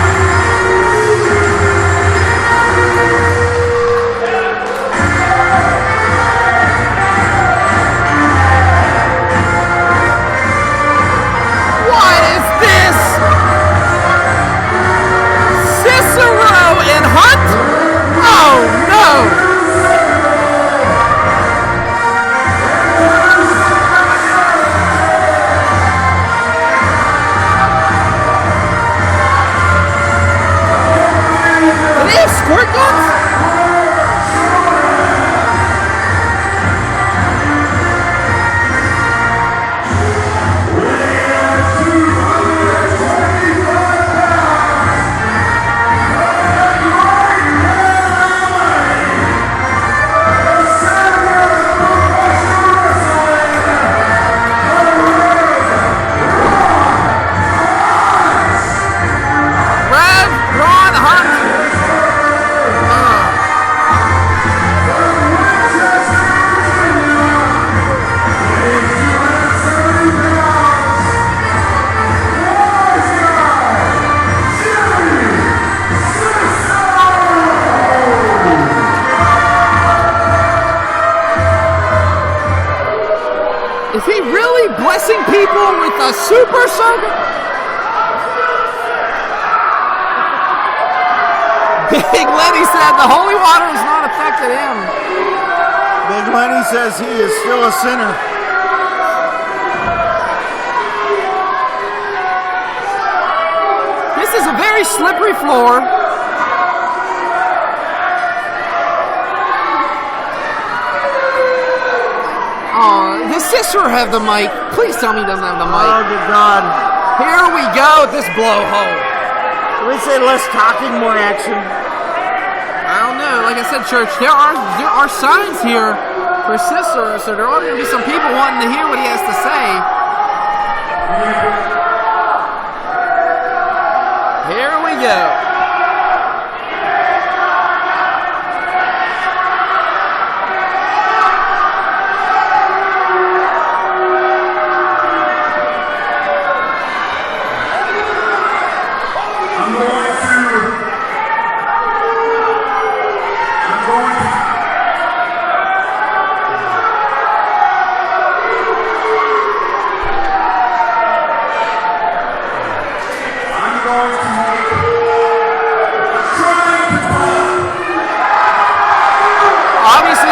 What is this? Cicero and Hunt? Oh no. people with a super soaker. Big Lenny said the holy water has not affected him. Big Lenny says he is still a sinner. This is a very slippery floor. Oh, does Cicero have the mic? Please tell me he doesn't have the mic. Oh, good God. Here we go with this blowhole. Can we say less talking, more action? I don't know. Like I said, Church, there are signs here for Cicero, so there are going to be some people wanting to hear what he has to say. Here we go.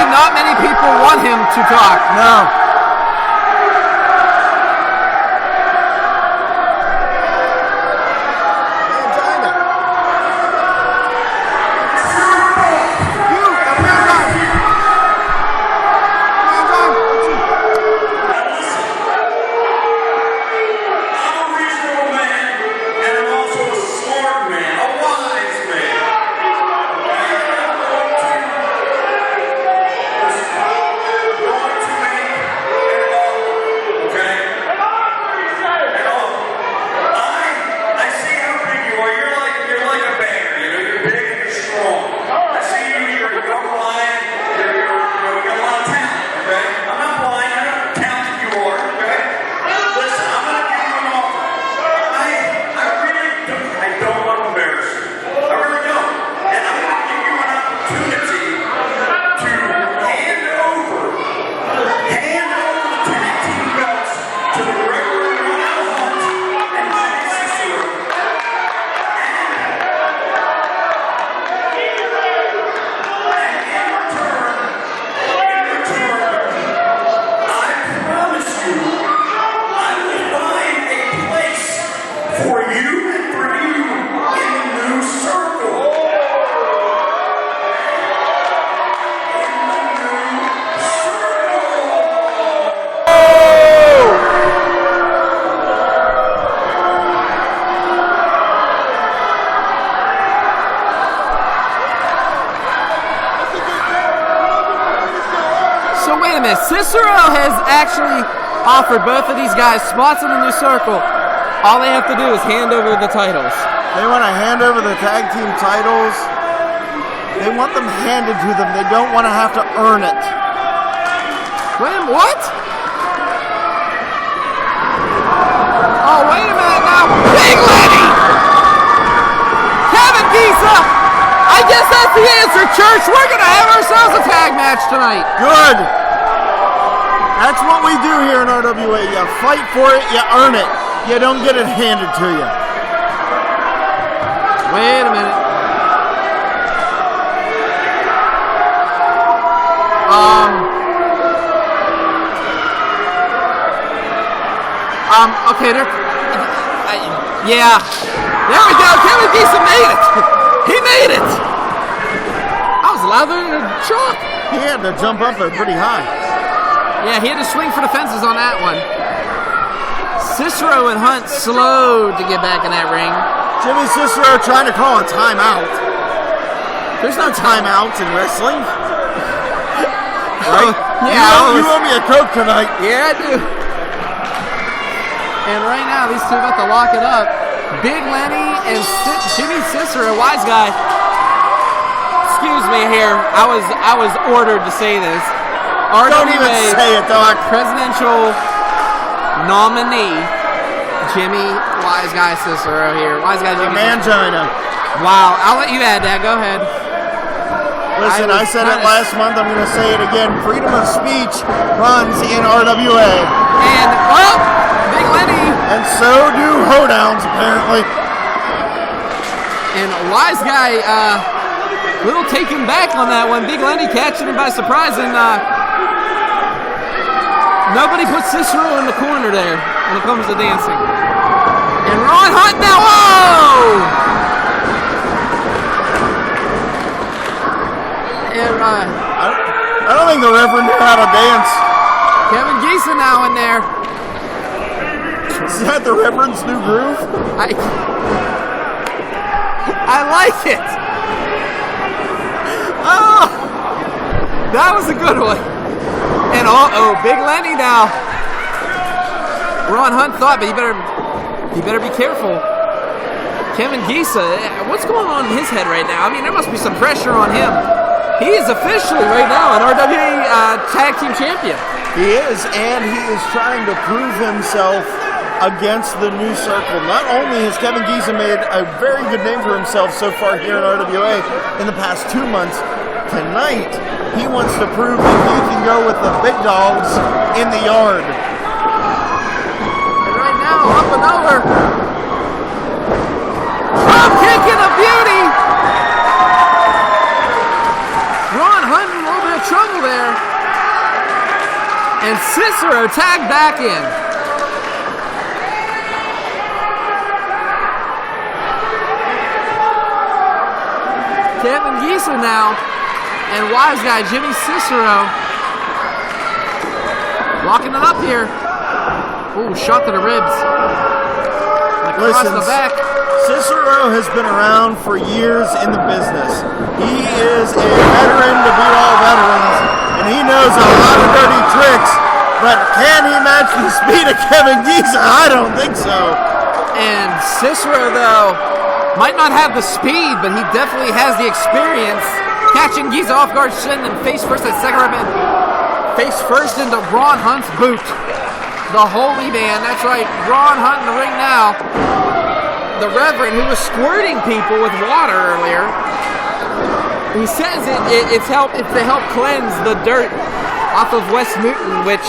Not many people want him to talk. No. Cicero has actually offered both of these guys spots in the new circle. All they have to do is hand over the titles. They want to hand over the tag team titles. They want them handed to them. They don't want to have to earn it. Wait, what? Oh, wait a minute now. Big Lenny! Kevin Giza! I guess that's the answer, Church. We're going to have ourselves a tag match tonight. Good. That's what we do here in RWA. You fight for it, you earn it. You don't get it handed to you. Wait a minute. Okay, yeah. There we go. Kevin Giza made it. He made it. I was louder than a chalk. He had to jump up there pretty high. Yeah, he had to swing for the fences on that one. Cicero and Hunt slowed to get back in that ring. Jimmy Cicero trying to call a timeout. There's no timeouts in wrestling. Right? Yeah. You owe me a Coke tonight. Yeah, I do. And right now, these two about to lock it up. Big Lenny and Jimmy Cicero, Wiseguy. Excuse me here. I was ordered to say this. Don't even say it, Doc. Presidential nominee, Jimmy Wiseguy Cicero here. Wiseguy Jimmy Mangina. Wow, I'll let you add that. Go ahead. Listen, I said it last month. I'm going to say it again. Freedom of speech runs in RWA. And, well, Big And so do hoedowns, apparently. And Wiseguy, little taken back on that one. Big Lenny catching him by surprise, and nobody puts Cicero in the corner there when it comes to dancing. And Ron Hunt now, whoa! And I don't think the Reverend knew how to dance. Kevin Giza now in there. Is that the Reverend's new groove? I like it. Oh, that was a good one. And Big Lenny now. Ron Hunt thought, but he better be careful. Kevin Giza, what's going on in his head right now? I mean, there must be some pressure on him. He is officially right now an RWA Tag Team Champion. He is, and he is trying to prove himself against the new circle. Not only has Kevin Giza made a very good name for himself so far here in RWA in the past 2 months, tonight he wants to prove that he can go with the big dogs in the yard. And right now, up and over. Drop kick and a beauty! Ron Hunt in a little bit of trouble there. And Cicero tagged back in. Kevin Giza now, and Wiseguy Jimmy Cicero locking it up here. Ooh, shot to the ribs. Across the back. Cicero has been around for years in the business. He is a veteran to beat all veterans, and he knows a lot of dirty tricks, but can he match the speed of Kevin Giza? I don't think so. And Cicero, though, might not have the speed, but he definitely has the experience. Catching Giza off guard, sending him face first at second rep, and face first into Ron Hunt's boot. The holy man, that's right, Ron Hunt in the ring now. The Reverend, who was squirting people with water earlier, he says it's to help cleanse the dirt off of West Newton, which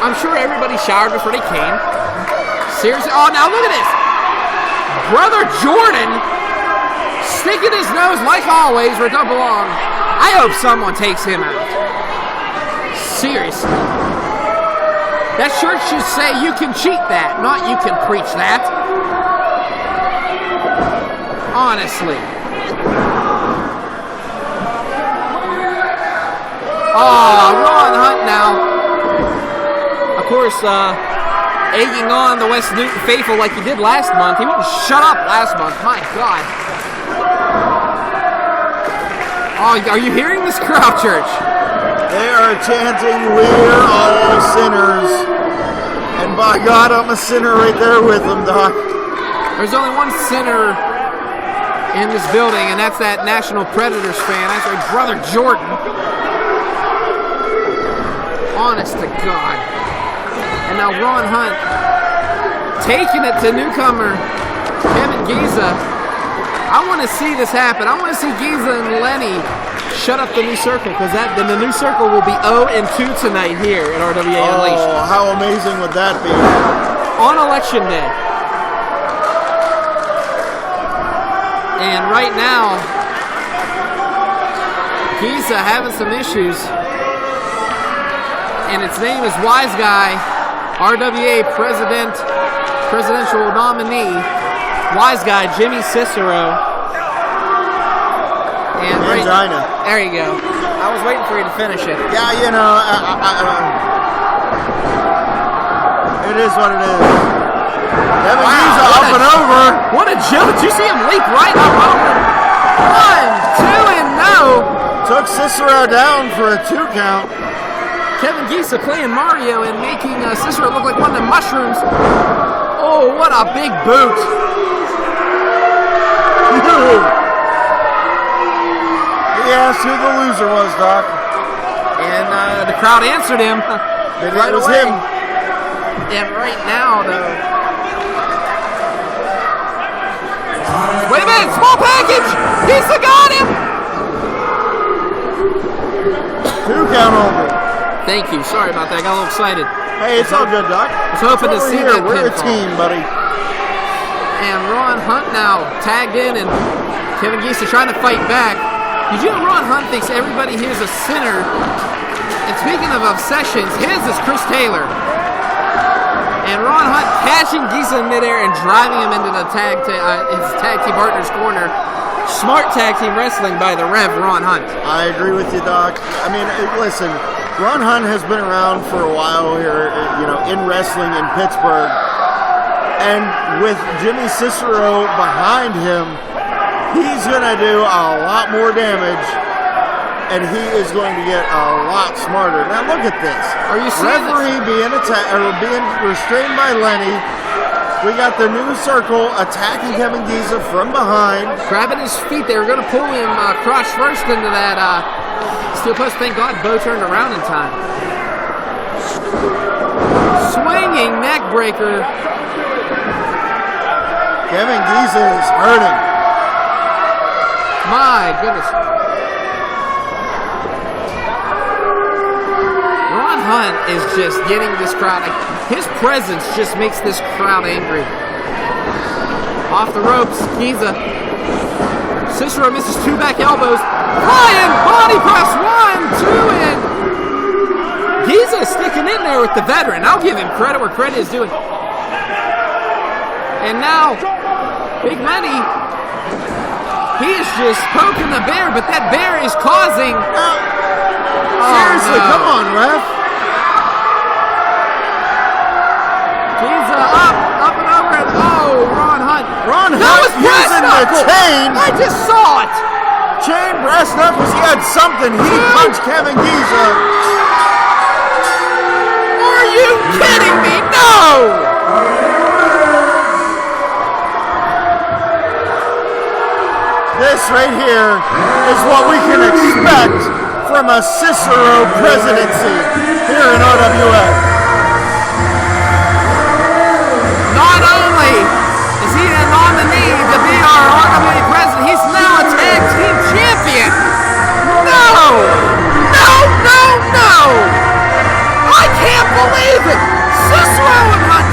I'm sure everybody showered before they came. Seriously, oh, now look at this. Brother Jordan sticking his nose, like always, where it don't belong. I hope someone takes him out. Seriously. That shirt should say, you can cheat that, not you can preach that. Honestly. Oh, Ron Hunt now. Of course, egging on the West Newton faithful like he did last month. He wouldn't shut up last month. My God. Oh, are you hearing this crowd, church? They are chanting, "We're all sinners." And by God, I'm a sinner right there with them, Doc. There's only one sinner in this building, and that's that National Predators fan. That's right, Brother Jordan. Honest to God. And now Ron Hunt taking it to newcomer Kevin Giza. I want to see this happen. I want to see Giza and Lenny shut up the new circle, because then the new circle will be 0-2 tonight here at RWA Unleashed. Oh, how amazing would that be? On election day. And right now, Giza having some issues. And its name is Wiseguy, RWA presidential nominee, Wiseguy Jimmy Cicero. And Angina. There you go. I was waiting for you to finish it. Yeah, you know, it is what it is. Kevin Giza up and over. What a jump. Did you see him leap right up over? 1, 2, and no. Took Cicero down for a 2 count. Kevin Giza playing Mario and making Cicero look like one of the mushrooms. Oh, what a big boot. He asked who the loser was, Doc. And the crowd answered him right it was away. him. And right now, though. Wait a minute, small package! Giza got him! 2 count only. Thank you. Sorry about that. I got a little excited. Hey, it's all good, Doc. I was hoping to see that We're a pinfall. team, buddy. And Ron Hunt now tagged in, and Kevin Giza trying to fight back. Did you know Ron Hunt thinks everybody here is a sinner? And speaking of obsessions, his is Chris Taylor. And Ron Hunt catching Giza in midair and driving him into the his tag team partner's corner. Smart tag team wrestling by the Rev Ron Hunt. I agree with you, Doc. I mean, listen, Ron Hunt has been around for a while here, in wrestling in Pittsburgh. And with Jimmy Cicero behind him, he's going to do a lot more damage, and he is going to get a lot smarter. Now look at this. Are you seeing referee being restrained by Lenny? We got the new circle attacking Kevin Giza from behind. Grabbing his feet. They were going to pull him crotch first into that steel post. Thank God Bo turned around in time. Swinging neck breaker. Kevin Giza is hurting. My goodness. Ron Hunt is just getting this crowd. His presence just makes this crowd angry. Off the ropes, Giza. Cicero misses 2 back elbows. Flying body press, 1, 2, and Giza sticking in there with the veteran. I'll give him credit where credit is due. And now, Big Lenny, he is just poking the bear, but that bear is causing... Seriously, come on, ref. Giza up and over, and Ron Hunt. Ron That Hunt was brass using the knuckle. chain. I just saw it. Chain brass knuckles. He had something. He punched Kevin Giza. Are you kidding me? No! This right here is what we can expect from a Cicero presidency here in RWA. Not only is he a nominee to be our RWA president, he's now a tag team champion. No! No, no, no! I can't believe it! Cicero and Hunt!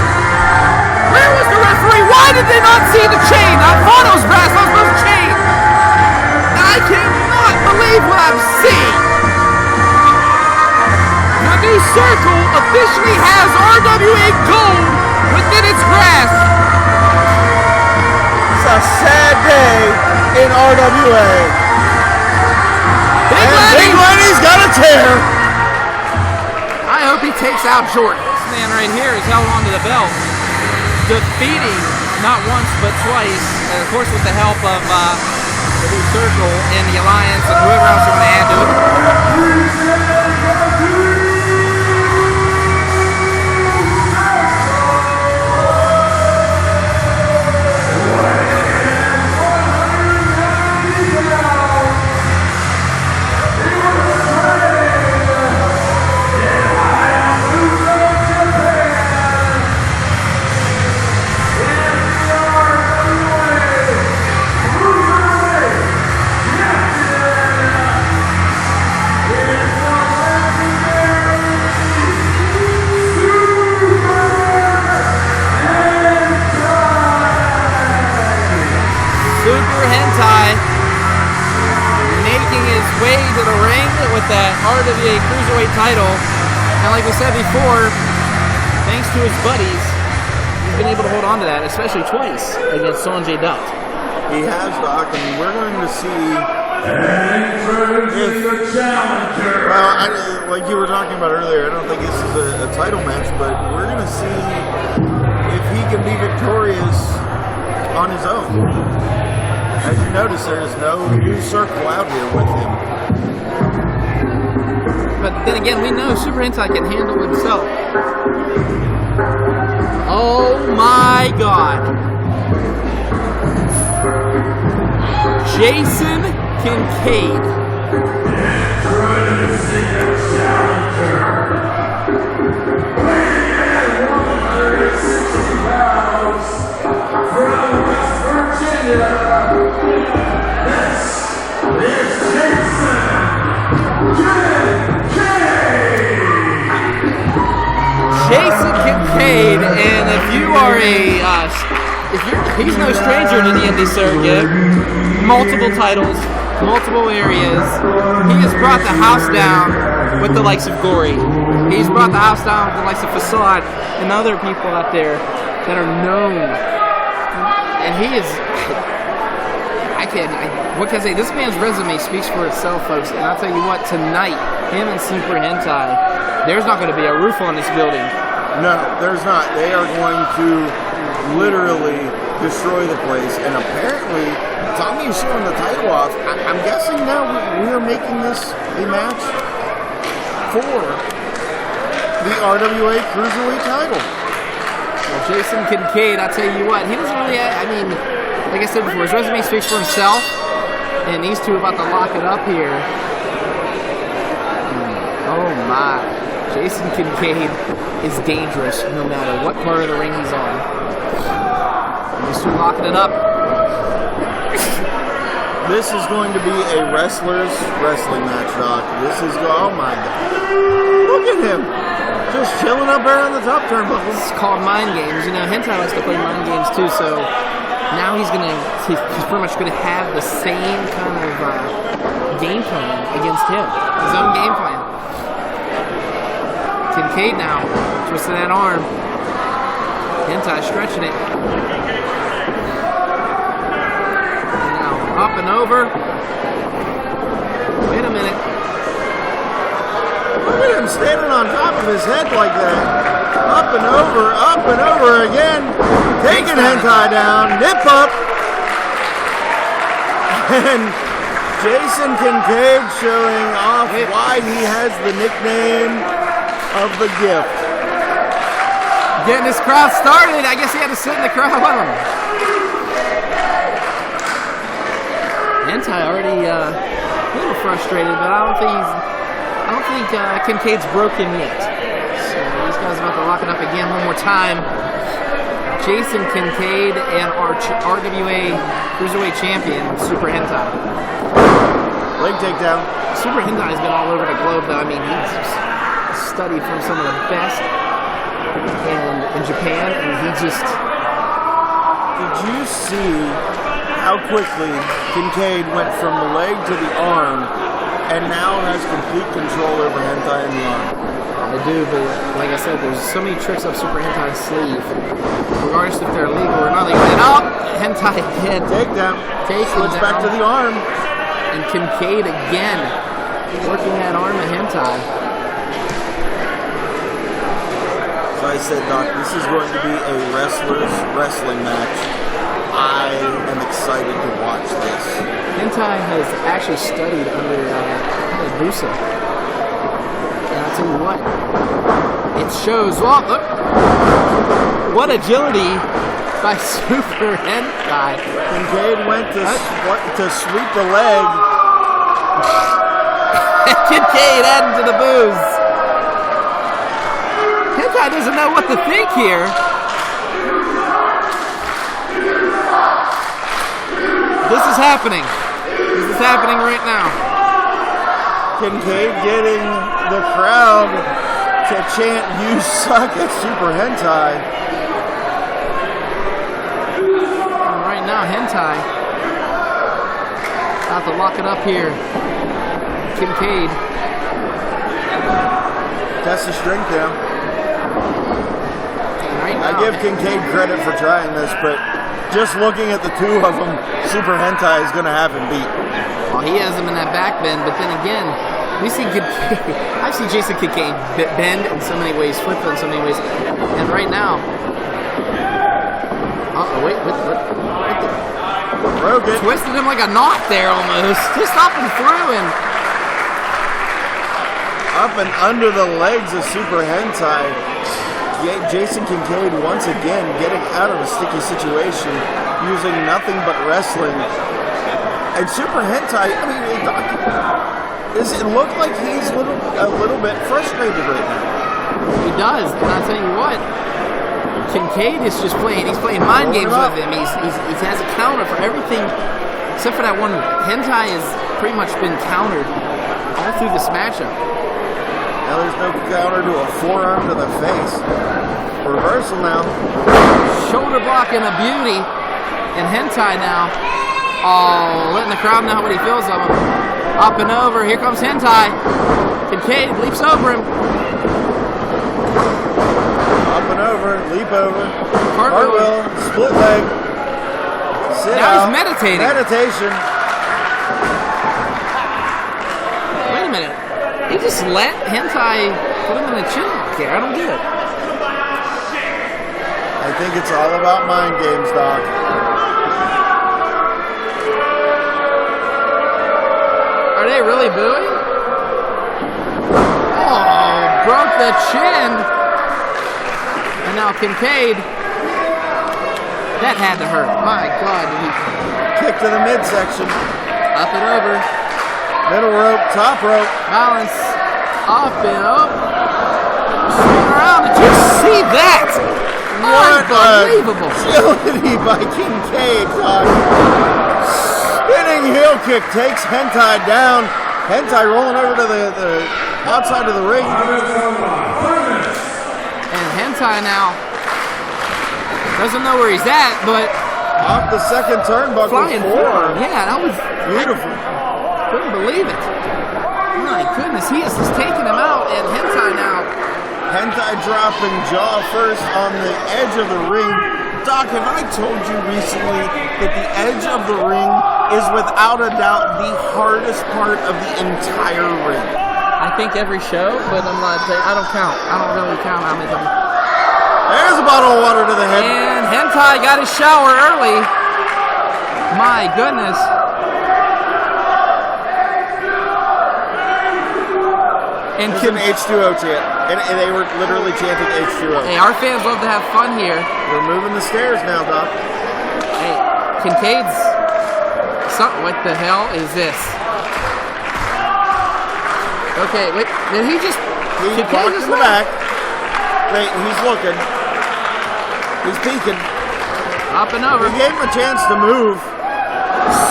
Where was the referee? Why did they not see the chain? I thought it was brass, I was supposed to chain. And I cannot believe what I'm seeing. The new circle officially has RWA gold within its grasp. It's a sad day in RWA. Big Lenny's got a tear. I hope he takes out Jordan. This man right here is held onto the belt, defeating not once but twice, and of course with the help of the new circle and the alliance and whoever else you want to add to it. Hentai making his way to the ring with that RWA Cruiserweight title. And like we said before, thanks to his buddies, he's been able to hold on to that, especially twice against Sanjay Dutt. He has, Doc, and we're going to see like you were talking about earlier, I don't think this is a title match, but we're going to see if he can be victorious on his own. As you notice, there is no new circle out here with him. But then again, we know Super Hentai can handle himself. Oh my God. Jason Kincaid. From West Virginia. This is Jason Kincaid. Jason Kincaid, and if you are he's no stranger to the indie circuit. Multiple titles, multiple areas. He has brought the house down with the likes of Gory. He's brought the house down with the likes of Facade and other people out there that are known. And he is, what can I say? This man's resume speaks for itself, folks. And I'll tell you what, tonight, him and Super Hentai, there's not going to be a roof on this building. No, there's not. They are going to literally destroy the place. And apparently, Tommy is showing the title off. I'm guessing now we are making this a match for the RWA Cruiserweight title. Well, Jason Kincaid, I'll tell you what, he doesn't really, like I said before, his resume speaks for himself. And these two are about to lock it up here. Oh my. Jason Kincaid is dangerous no matter what part of the ring he's on. These two locking it up. This is going to be a wrestler's wrestling match, Doc. This is, oh my God. Look at him. Just chilling up there on the top turnbuckle. It's called mind games. You know, Hentai likes to play mind games too, so now he's pretty much going to have the same kind of game plan against him. His own game plan. Kincaid now, twisting that arm. Hentai stretching it. And now up and over. Wait a minute. Look at him standing on top of his head like that. Up and over again. Taking Hentai down. Nip up. And Jason Kincaid showing off why he has the nickname of the gift. Getting this crowd started. I guess he had to sit in the crowd with him. Hentai already a little frustrated, but I don't think Kincaid's broken yet. So these guys are about to lock it up again one more time. Jason Kincaid and our RWA Cruiserweight Champion, Super Hentai. Leg takedown. Super Hentai has been all over the globe, though. I mean, he's studied from some of the best in Japan, and he just... Did you see how quickly Kincaid went from the leg to the arm and now has complete control over Hentai in the arm? I do, but like I said, there's so many tricks up Super Hentai's sleeve, regardless if they're legal or not legal. And Hentai again. Takedown. Switch back to the arm. And Kincaid again, working that arm of Hentai. So I said, Doc, this is going to be a wrestler's wrestling match. I am excited to watch this. Hentai has actually studied under Busa. And I'll tell you what, it shows, well, look, what agility by Super Hentai. Kincaid went to sweep the leg. Kincaid adding to the booze. Hentai doesn't know what to think here. This is happening. This is happening right now. Kincaid getting the crowd to chant, "You suck" at Super Hentai. And right now, Hentai about to lock it up here. Kincaid. Test the strength down. Right now, I give Kincaid credit for trying this, but just looking at the two of them, Super Hentai is going to have him beat. Well, he has him in that back bend, but then again, we see Kincaid. I've seen Jason Kincaid bend in so many ways, flip in so many ways, and right now, wait, what Broke it. Twisted him like a knot there almost, just up and through, and up and under the legs of Super Hentai. Jason Kincaid once again getting out of a sticky situation using nothing but wrestling. And Super Hentai, I mean, does it look like he's a little bit frustrated right now? He does, and I'll tell you what, Kincaid is just playing, he's playing mind games with him. He has a counter for everything except for that one. Hentai has pretty much been countered all through this matchup. Now there's no counter to a forearm to the face. Reversal now. Shoulder block and a beauty. And Hentai now. Oh, letting the crowd know what he feels of him. Up and over. Here comes Hentai. Kincaid leaps over him. Up and over. Leap over. Cartwheel. Split leg. Sit now out. He's meditating. Meditation. Wait a minute. He just let Hentai put him in the chin lock here. I don't get it. I think it's all about mind games, Doc. Are they really booing? Oh, broke the chin. And now Kincaid. That had to hurt. My God. Kick to the midsection. Up and over. Middle rope, top rope. Balance. Up and up. Swing around. Did you see that? What unbelievable. Agility by Kincaid, Doc. Spinning heel kick takes Hentai down. Hentai rolling over to the outside of the ring. And Hentai now doesn't know where he's at, but off the second turnbuckle. Flying forward. Yeah, that was beautiful. Couldn't believe it. My goodness, he is just taking him out, and Hentai now. Hentai dropping jaw first on the edge of the ring. Doc, have I told you recently that the edge of the ring is without a doubt the hardest part of the entire ring? I think every show, but I'm not. I don't count. I don't really count how many times. There's a bottle of water to the head. And Hentai got his shower early. My goodness. And Kim H2O chant. And they were literally chanting H2O. Hey, our fans love to have fun here. We're moving the stairs now, Doc. Hey, Kincaid's... What the hell is this? Okay, wait. Did he just... He walked in the back. Wait, he's looking. He's peeking. Up and over. He gave him a chance to move.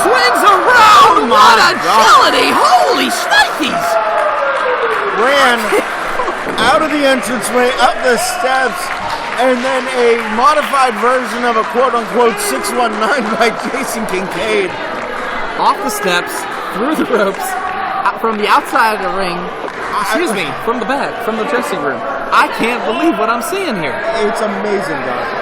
Swings around! What agility! Holy shnikes! Ran out of the entranceway, up the steps, and then a modified version of a quote-unquote 619 by Jason Kincaid. Off the steps, through the ropes, from the outside of the ring, excuse me, from the back, from the dressing room. I can't believe what I'm seeing here. It's amazing, Doc.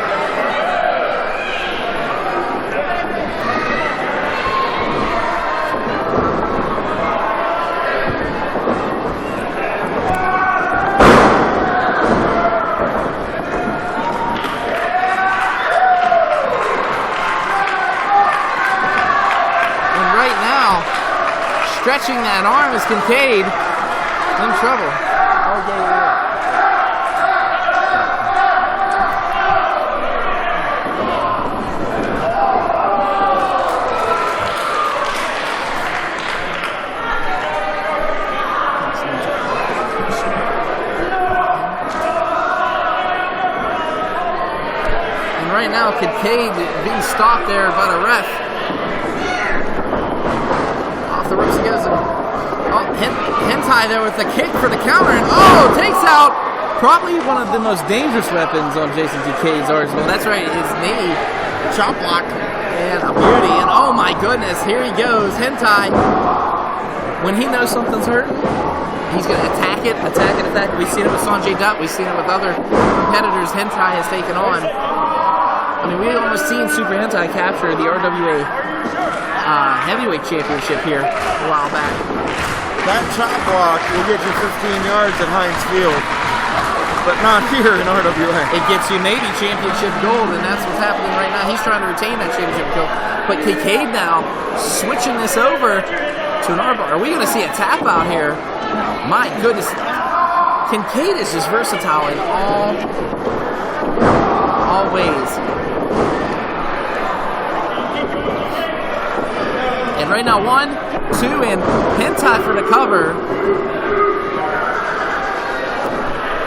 Stretching that arm is Kincaid in trouble. Oh, yeah. And right now, Kincaid being stopped there by the ref. The ropes he goes, and Hentai there with the kick for the counter, and takes out probably one of the most dangerous weapons on Jason Kincaid's arsenal. That's right, his knee chop block and a beauty, and oh my goodness, here he goes. Hentai, when he knows something's hurting, he's going to attack it. We've seen it with Sanjay Dutt, we've seen it with other competitors Hentai has taken on. I mean, we almost seen Super Hentai capture the RWA heavyweight championship here a while back. That chop block will get you 15 yards at Heinz Field, but not here in RWA. It gets you maybe championship gold, and that's what's happening right now. He's trying to retain that championship gold. But Kincaid now switching this over to an armbar. Are we going to see a tap out here? My goodness. Kincaid is just versatile in all ways. And right now, 1, 2, and Hentai for the cover.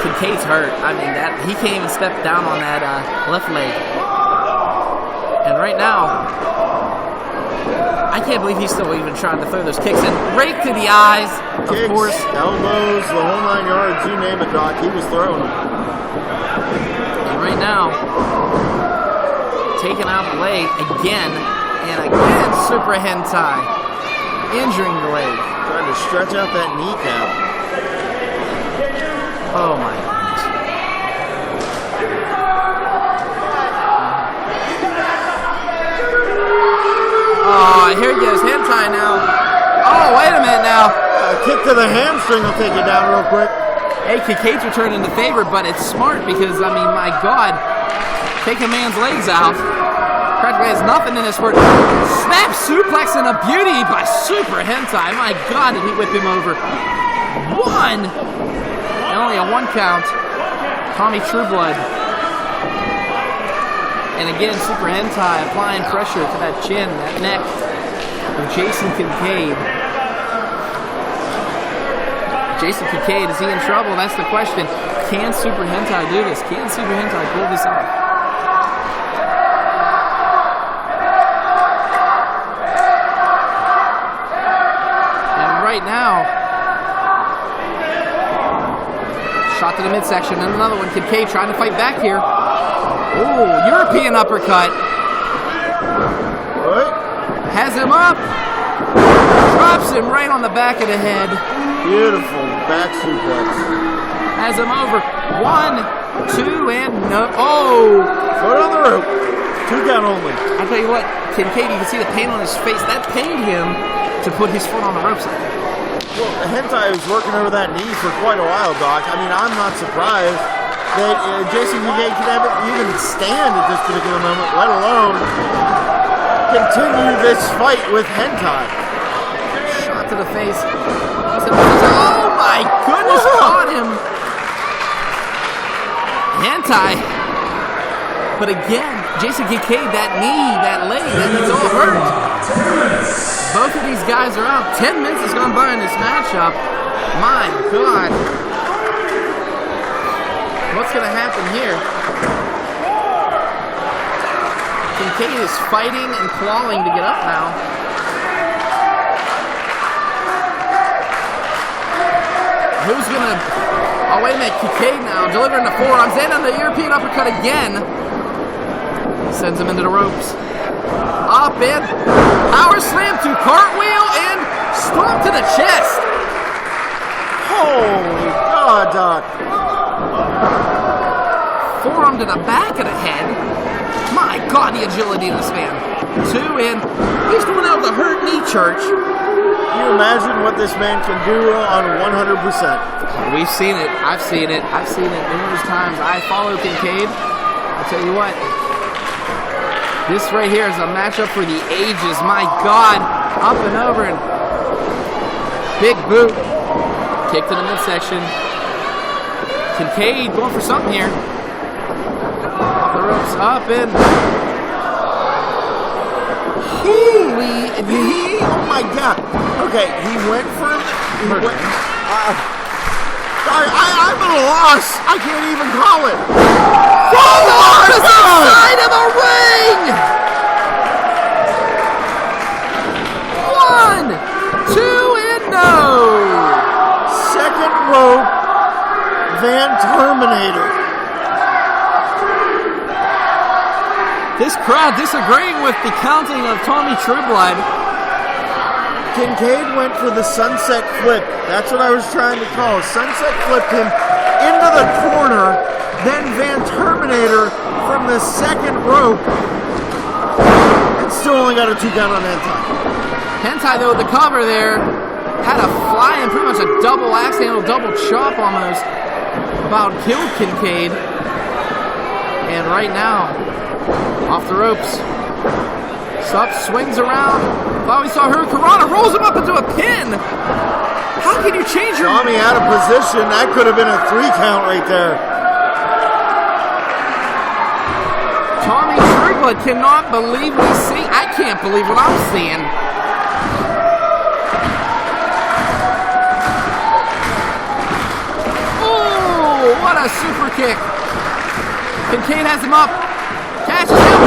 Kincaid's hurt. I mean, that he can't even step down on that left leg. And right now, I can't believe he's still even trying to throw those kicks in. Rake to the eyes, of Kicks, course. elbows, the whole 9 yards, you name it, Doc. He was throwing them. And right now, taking out the leg again, and again, super hentai, injuring the leg. Trying to stretch out that kneecap. Oh my goodness. Oh, here he goes, hentai now. Oh, wait a minute now. A kick to the hamstring will take you down real quick. Hey, Kincaid's returning the favor, but it's smart because, I mean, my God, take a man's legs out. Practically has nothing in this sport. Snap suplex and a beauty by super hentai. My God, did he whip him over. One. And only a 1 count. Tommy Trueblood. And again, super hentai applying pressure to that chin, that neck of Jason Kincaid. Jason Kincaid, is he in trouble? That's the question. Can super hentai do this? Can super hentai pull this off? And right now, shot to the midsection, and another one. Kincaid trying to fight back here. Ooh, European uppercut. What? Has him up. Drops him right on the back of the head. Beautiful back suplex. Has him over. 1, 2, and no. Oh! Foot on the rope. 2 count only. I tell you what, Kincaid, you can see the pain on his face. That pained him to put his foot on the ropes. Well, Hentai was working over that knee for quite a while, Doc. I mean, I'm not surprised that Jason Kincaid can even stand at this particular moment, let alone continue this fight with Hentai. Shot to the face. Oh my goodness, caught him. Hentai. But again, Jason Kincaid, that knee, that leg, it's all hurt. Both of these guys are out. 10 minutes has gone by in this matchup. My God. What's going to happen here? Kincaid is fighting and clawing to get up now. Who's going to... Oh, wait a minute. Kincaid now delivering the forearms and on the European uppercut again. Sends him into the ropes. Up in. Power slam to cartwheel and stomp to the chest. Holy God, Doc. Forearm to the back of the head. My God, the agility of this man. 2 in. He's going out with a hurt knee, Church. Can you imagine what this man can do on 100%? We've seen it. I've seen it. I've seen it numerous times. I follow Kincaid. I'll tell you what. This right here is a matchup for the ages. My God. Up and over. And big boot. Kick to the midsection. Kincaid going for something here. Off the ropes. Up and... Holy... Oh my God. Okay, he went for... I'm at a loss. I can't even call it. From the opposite side of the ring! 1, 2, and no! Second rope, Van Terminator. This crowd disagreeing with the counting of Tommy Trueblood. Kincaid went for the sunset flip. That's what I was trying to call. Sunset flipped him into the corner. Then Van Terminator from the second rope. And still only got a 2 count on Hentai. Hentai, though, the cover there, had a flying, pretty much a double axe handle, double chop almost. About killed Kincaid. And right now, off the ropes. Sup, swings around. Thought we saw Hurricanrana, rolls him up into a pin. How can you change your... Tommy out of position. That could have been a 3 count right there. Tommy Trueblood cannot believe what he's seeing. I can't believe what I'm seeing. Oh, what a super kick. Kincaid has him up. Catches him.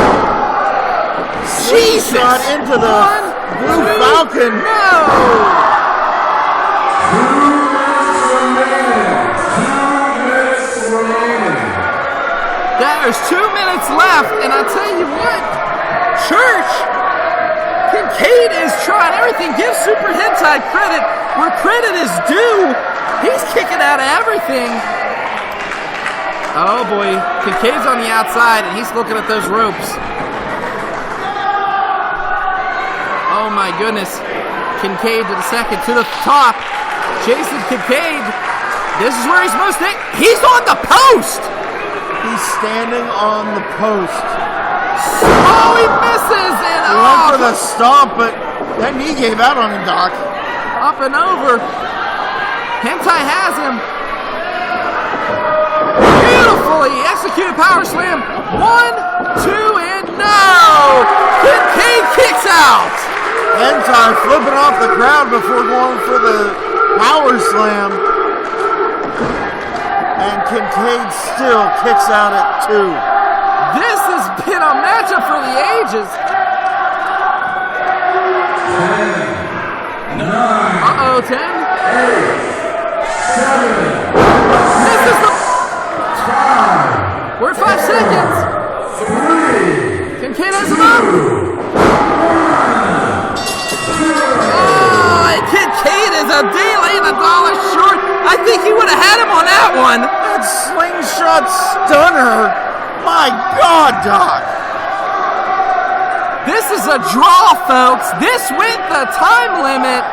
Jesus! Shot into the blue broken. No! 2 minutes remaining. There's 2 minutes left, and I tell you what, Church, Kincaid is trying everything. Give Super Hentai credit where credit is due. He's kicking out of everything. Oh boy, Kincaid's on the outside, and he's looking at those ropes. Oh my goodness. Kincaid to the second, to the top. Jason Kincaid, this is where he's most he's on the post! He's standing on the post. Oh, he misses! And He went for the stomp, but that knee gave out on him, Doc. Up and over. Hentai has him. Beautifully executed power slam. 1, 2, and no! Kincaid kicks out! Hentai flipping off the crowd before going for the power slam. And Kincaid still kicks out at 2. This has been a matchup for the ages. 10, 9, Uh-oh, 10. 8, 7, This is the... 5, We're at 5 seconds. 3, Kincaid has him up. Oh, and Kincaid is a daily and $1 short. I think he would have had him on that one. That slingshot stunner. My God, Doc. This is a draw, folks. This went the time limit.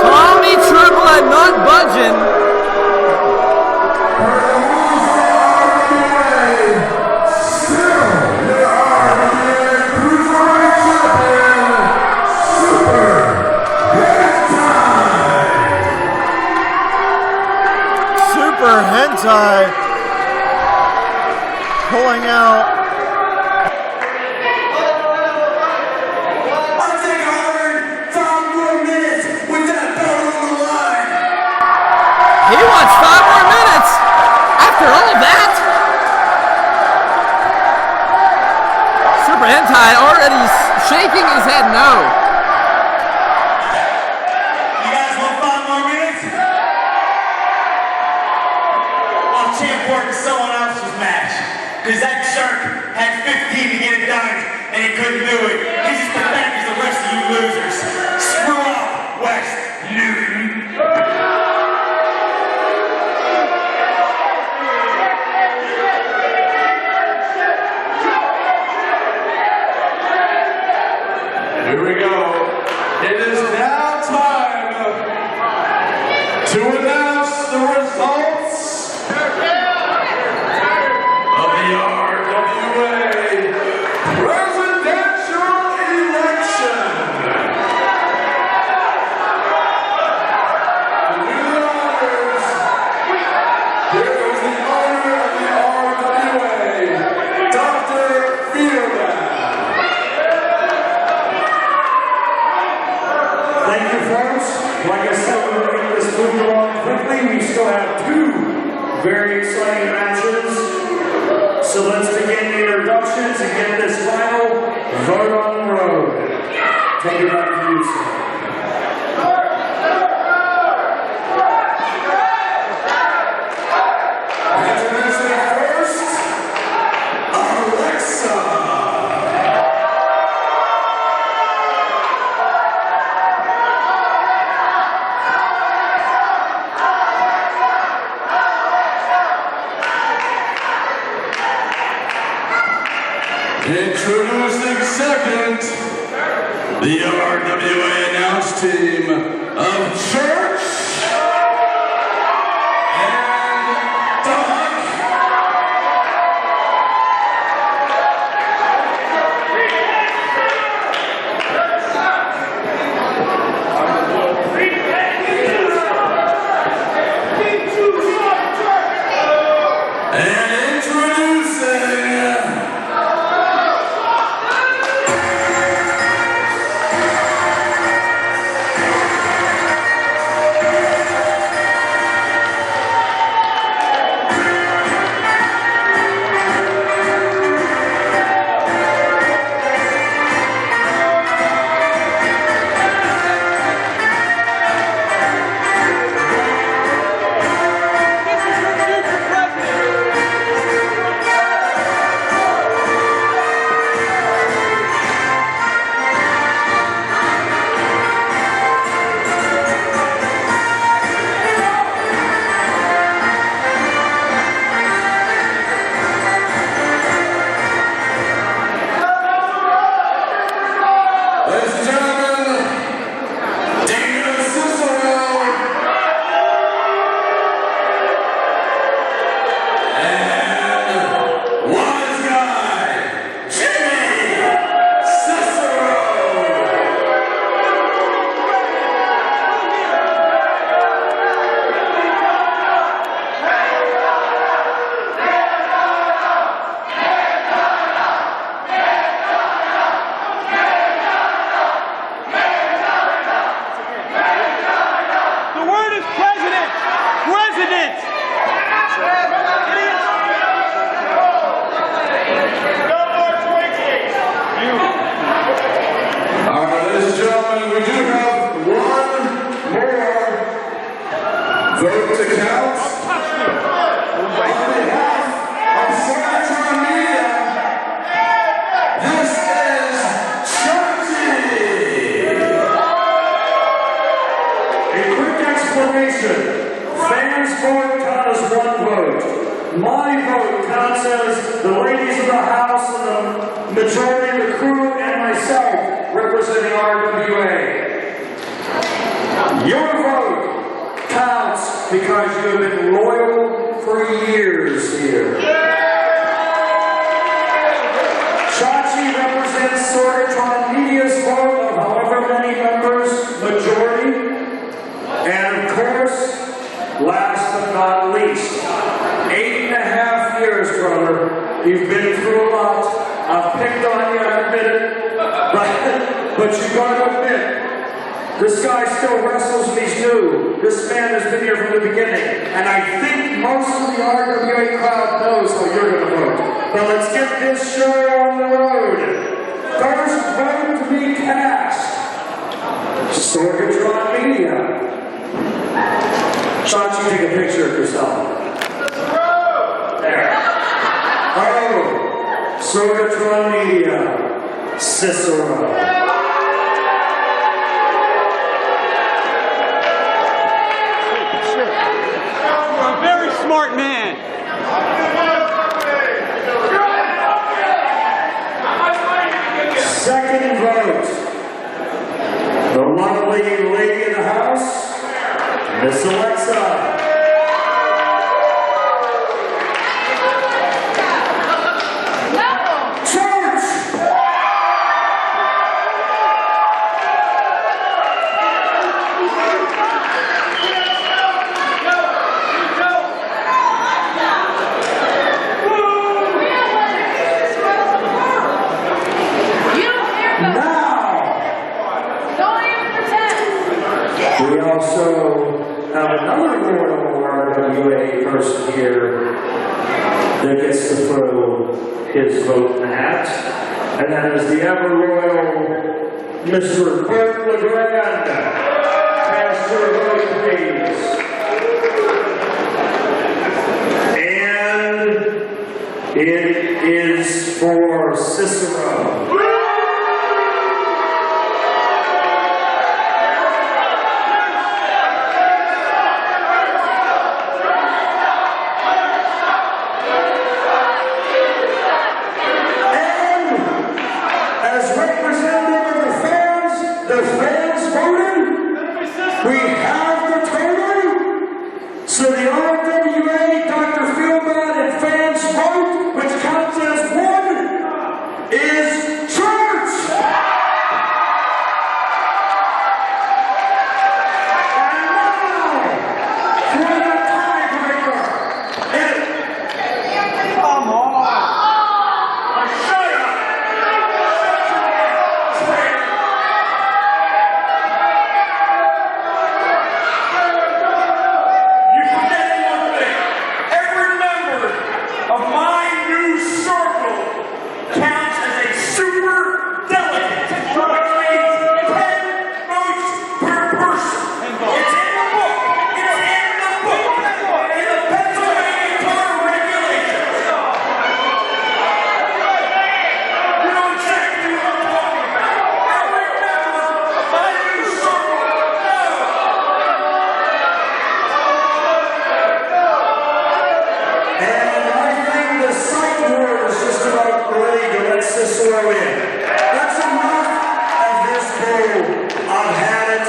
Tommy Triplet not budging. Super Hentai pulling out. I'll take 5 more minutes with that belt on the line. He wants 5 more minutes. After all that. Super Hentai already shaking his head no. You guys want 5 more minutes? I'll champ work in someone else's match. Because that jerk had 15 to get it done, and he couldn't do it. He's as pathetic as the rest of you losers. Screw up, West Newton. Here we go. It is now time to announce the results of the RWA presidential election. To do the honors, here is the owner of the RWA, Dr. Fielder. Thank you, folks. Like I said, we're going to get this moving along quickly. We still have 2 very exciting matches. So let's begin the introductions and get this final vote on the road. Take it back to you, sir. Introducing first, Alexa. Introducing second, the RWA announce team of Church and Doc. And introducing Vote to count. On behalf of Sorgatron Media, this is Jessie. A quick explanation. Fans vote count as one vote. My vote counts as the ladies of the house and the majority of the crew and myself representing RWA. Your vote counts because you have been loyal for years here. Chachi represents Sorgatron Media's vote of however many members, majority. And of course, last but not least, 8.5 years, brother. You've been through a lot. I've picked on you, I admit it. But you gotta admit, this guy still wrestles and he's new. This man has been here from the beginning. And I think most of the RWA crowd knows how you're gonna vote. But let's get this show on the road. First vote to be cast. Sorgatron Media. Chachi, take a picture of yourself. There. Oh, Sorgatron Media. Cicero. You're a very smart man. Second vote. The lovely lady in the house, Miss Alexa. Church! We also have another loyal RWA person here that gets to throw his vote in the hat, and that is the ever loyal Mr. Bert LeGrand. Cast your vote, please. And it is for Cicero. So the RWA, Dr. Feelbad, and fans vote, which counts as one, is church! And now, for the tiebreaker, come on! Shut up! Of my new circle counts as a super delegate, which means 10 votes per person. It's in the book. It's in the book. In the Pennsylvania Charter regulations. You know exactly what I'm talking about. Every member of my new circle knows. The sight word is just about ready to let Cicero in. That's enough of this bull. I've had it.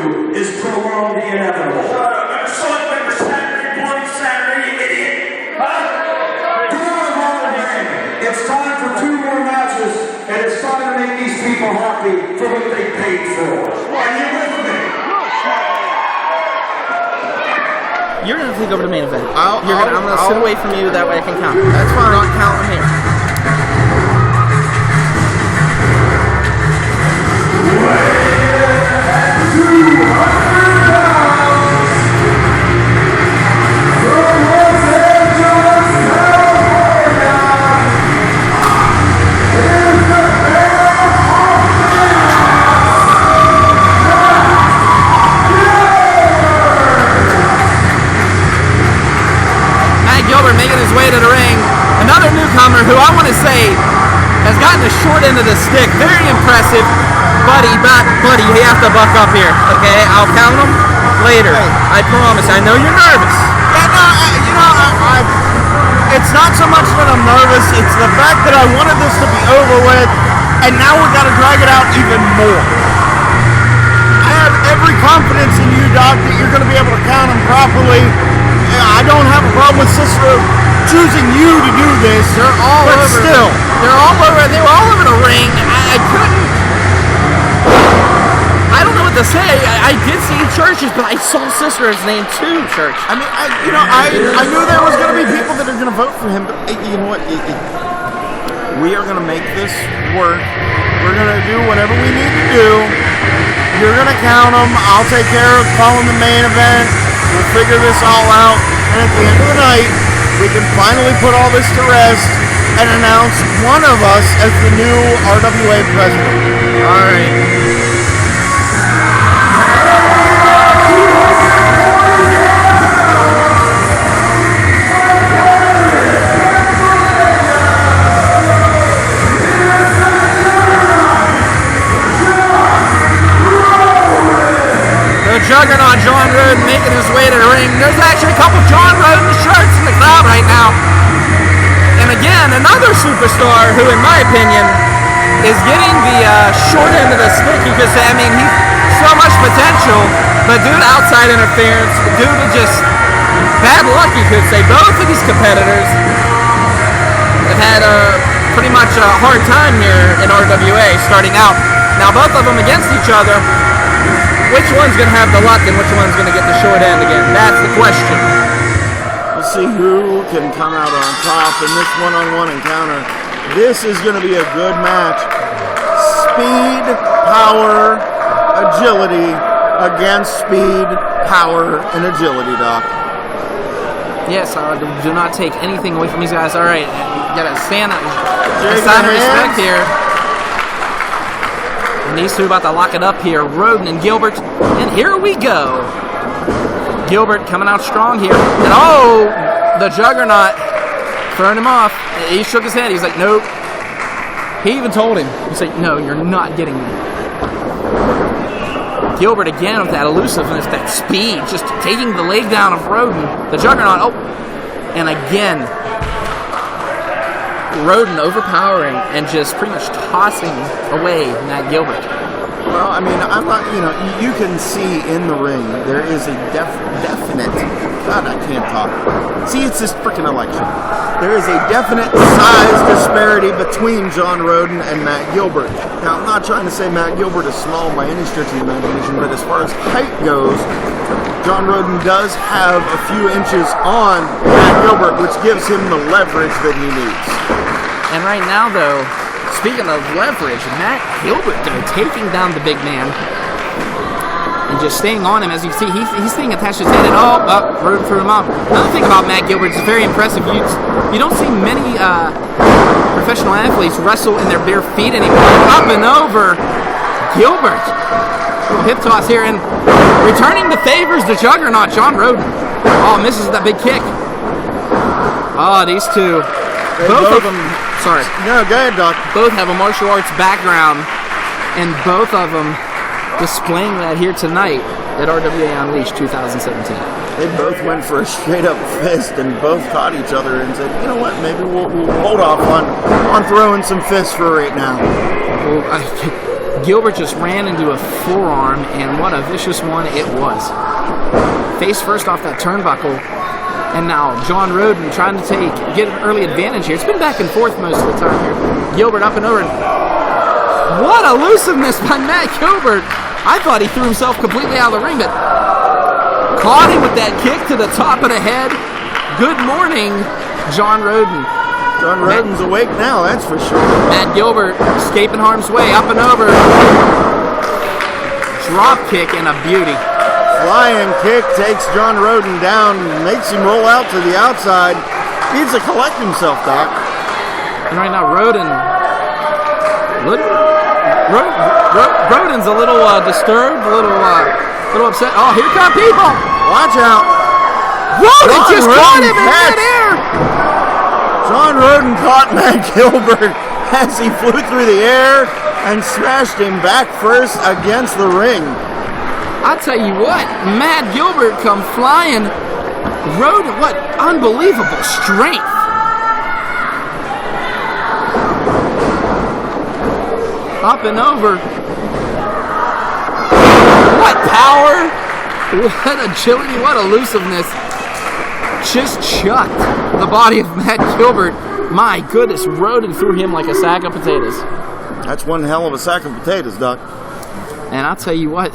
do is prolong the inevitable. Never saw it, never Saturday, bloody Saturday, you idiot. It's time for 2 more matches, and it's time to make these people happy for what they paid for. Are you with me? You're going to take over the main event. I'm going to sit I'll- away from you, that way I can count. That's fine. I'm not counting here. Gilbert making his way to the ring. Another newcomer who I want to say has gotten the short end of the stick. Very impressive. Buddy, you have to buck up here. Okay, I'll count them later. I promise. I know you're nervous. It's not so much that I'm nervous, it's the fact that I wanted this to be over with, and now we've got to drag it out even more. I have every confidence in you, Doc, that you're going to be able to count them properly. I don't have a problem with Cicero choosing you to do this. They're all but over. Still, they were all over the ring. I couldn't. I don't know what to say. I did see churches, but I saw Cicero's name too, Church. I mean, I knew there was going to be people that are going to vote for him, but you know what? We are going to make this work. We're going to do whatever we need to do. You're going to count them. I'll take care of calling the main event. We'll figure this all out. And at the end of the night, we can finally put all this to rest and announce one of us as the new RWA president. All right. Juggernaut John Rhoden making his way to the ring. There's actually a couple John Rhoden shirts in the crowd right now. And again, another superstar who, in my opinion, is getting the short end of the stick. You could say, I mean, he's so much potential, but due to outside interference, due to just bad luck, you could say, both of these competitors have had pretty much a hard time here in RWA starting out. Now, both of them against each other. Which one's going to have the luck and which one's going to get the short end again? That's the question. We'll see who can come out on top in this one-on-one encounter. This is going to be a good match. Speed, power, agility against speed, power, and agility, Doc. Yes, do not take anything away from these guys. All right, you got to stand up. Shake Sign of your respect hands. here. And these two about to lock it up here, Rhoden and Gilbert. And here we go. Gilbert coming out strong here. And oh, the Juggernaut throwing him off. He shook his head. He's like, nope. He even told him. He's like, no, you're not getting me. Gilbert again with that elusiveness, that speed, just taking the leg down of Rhoden. The Juggernaut, oh, and again, Rhoden overpowering and just pretty much tossing away Matt Gilbert. Well, I mean, I'm not, you can see in the ring, there is a definite, God, I can't talk. See, it's this freaking election. There is a definite size disparity between John Rhoden and Matt Gilbert. Now, I'm not trying to say Matt Gilbert is small by any stretch of the imagination, but as far as height goes, John Rhoden does have a few inches on Matt Gilbert, which gives him the leverage that he needs. And right now, though, speaking of leverage, Matt Gilbert, though, taking down the big man and just staying on him. As you see, he's staying attached to his head, and Rhoden threw him off. Another thing about Matt Gilbert is very impressive. You don't see many professional athletes wrestle in their bare feet anymore. Up and over Gilbert. Little hip toss here, and returning the favors, the Juggernaut, John Rhoden. Oh, misses that big kick. Oh, these two. Both of them. Sorry. No, go ahead, Doc. Both have a martial arts background, and both of them displaying that here tonight at RWA Unleashed 2017. They both went for a straight-up fist and both caught each other and said, you know what, maybe we'll hold off on throwing some fists for right now. Well, Gilbert just ran into a forearm, and what a vicious one it was. Face first off that turnbuckle, and now John Rhoden trying to get an early advantage here. It's been back and forth most of the time here. Gilbert up and over. What elusiveness by Matt Gilbert. I thought he threw himself completely out of the ring, but caught him with that kick to the top of the head. Good morning, John Rhoden. John Rhoden's awake now, that's for sure. Matt Gilbert escaping harm's way, up and over. Drop kick and a beauty. Flying kick takes John Rhoden down, makes him roll out to the outside. Needs to collect himself, Doc. And right now, Rhoden's a little disturbed, a little upset. Oh, here come people! Watch out! Rhoden just caught him in midair! John Rhoden caught Matt Gilbert as he flew through the air and smashed him back first against the ring. I'll tell you what, Matt Gilbert come flying. Rhoden, what unbelievable strength. Up and over. What power, what agility, what elusiveness. Just chucked the body of Matt Gilbert. My goodness, Rhoden threw him like a sack of potatoes. That's one hell of a sack of potatoes, Doc. And I'll tell you what,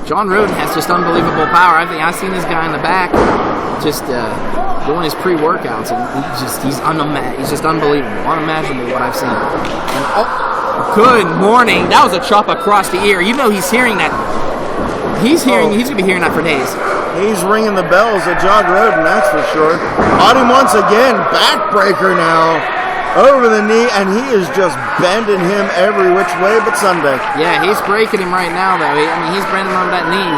John Rhoden has just unbelievable power. I think I've seen this guy in the back just doing his pre-workouts, and he's just unbelievable, unimaginable what I've seen. And good morning. That was a chop across the ear. You know he's hearing that. He's going to be hearing that for days. He's ringing the bells at John Rhoden, that's for sure. On him once again, backbreaker now, over the knee, and he is just bending him every which way but Sunday. Yeah, he's breaking him right now, though. He's bending him over that knee.